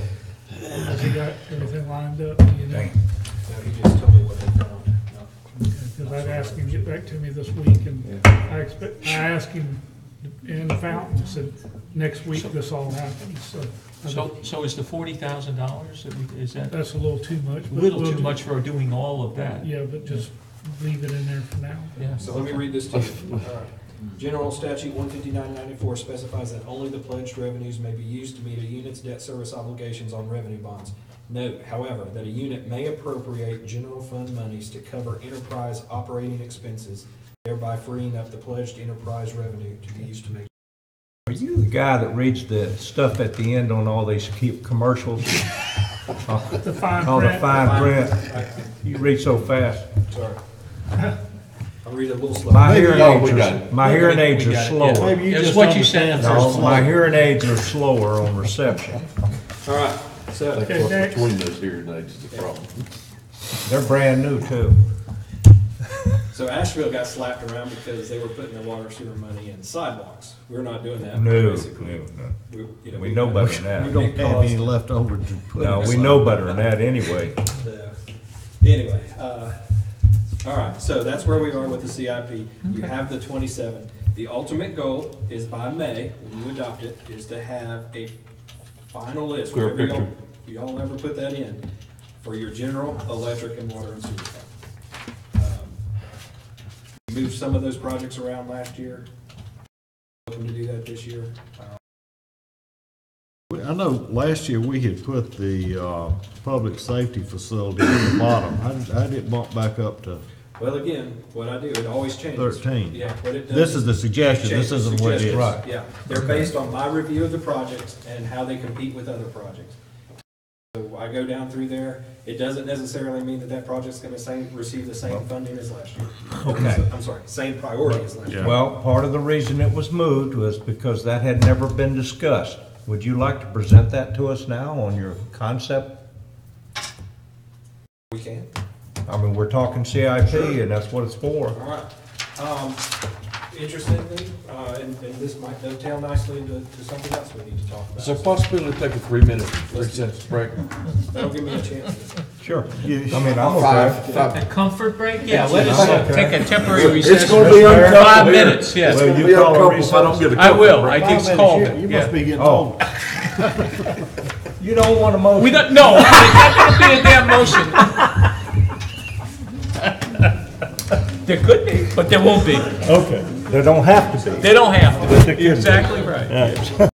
has he got everything lined up, you know? Dang. No, he just told me what they found. No. Because I'd asked him to get back to me this week, and I asked him in the fountain, said, next week this all happens, so. So is the $40,000, is that That's a little too much. a but little we'll too do- much for doing all of that? Yeah, but just leave it in there for now. Yeah. So let me read this to you. All right. General Statute 15994 specifies that only the pledged revenues may be used to meet a unit's debt service obligations on revenue bonds. Note, however, that a unit may appropriate general fund monies to cover enterprise operating expenses, thereby freeing up the pledged enterprise revenue to be used to make. Are you the guy that reads the stuff at the end on all these commercials? The fine All the print. fine print? You read so fast. Sorry. I'll read it a little slow. My hearing y'all, we aids got are, it. my hearing aids We are got it, yeah. slower. Maybe you It's just what you said understand No, first. my hearing aids are slower on reception. All right, so, Okay, What's next. between those hearing aids is the problem. They're brand new too. so Asheville got slapped around because they were putting their water sewer money in sidewalks. We're not doing that. No, Basically, no. you We know better than We that. don't have any left over to put. No, in we the know side. better than that anyway. Anyway, all right, so that's where we are with the CIP. You have the 27. The ultimate goal is by May, when you adopt it, is to have a final list. Clear whatever picture. y'all ever put that in, for your general, electric, and water and sewer fund. We moved some of those projects around last year. Looking to do that this year. I know last year we had put the public safety facility at the bottom. How did it bump back up to Well, again, what I do, it always changes. 13? Yeah, what it does. This is the suggestion, Change this the isn't what it is. suggestions. Yeah, they're based on my review of the projects and how they compete with other projects. So I go down through there, it doesn't necessarily mean that that project's gonna receive the same funding as last year. Okay. I'm sorry, same priority as last year. Well, part of the reason it was moved was because that had never been discussed. Would you like to present that to us now on your concept? We can, I mean, we're talking CIP and that's what it's for. all right. Interestingly, and this might dovetail nicely into something else we need to talk Is there a about. possibility to take a 3-minute recess break? That'll give me a chance. Sure. I mean, I'm okay. Five. A comfort break? Yeah, let us Okay. take a temporary recess. gonna be for uncomfortable 5 here. minutes, yeah. Well, you Be call a uncomfortable if I don't recess? get a I comfort will, break. it's cold, You must yeah. be getting Oh. old. You don't want a motion? We don't, no, it's not gonna be a damn motion. There could be, but there won't be. Okay. There don't have to be. They don't have to. But there could be. You're exactly right.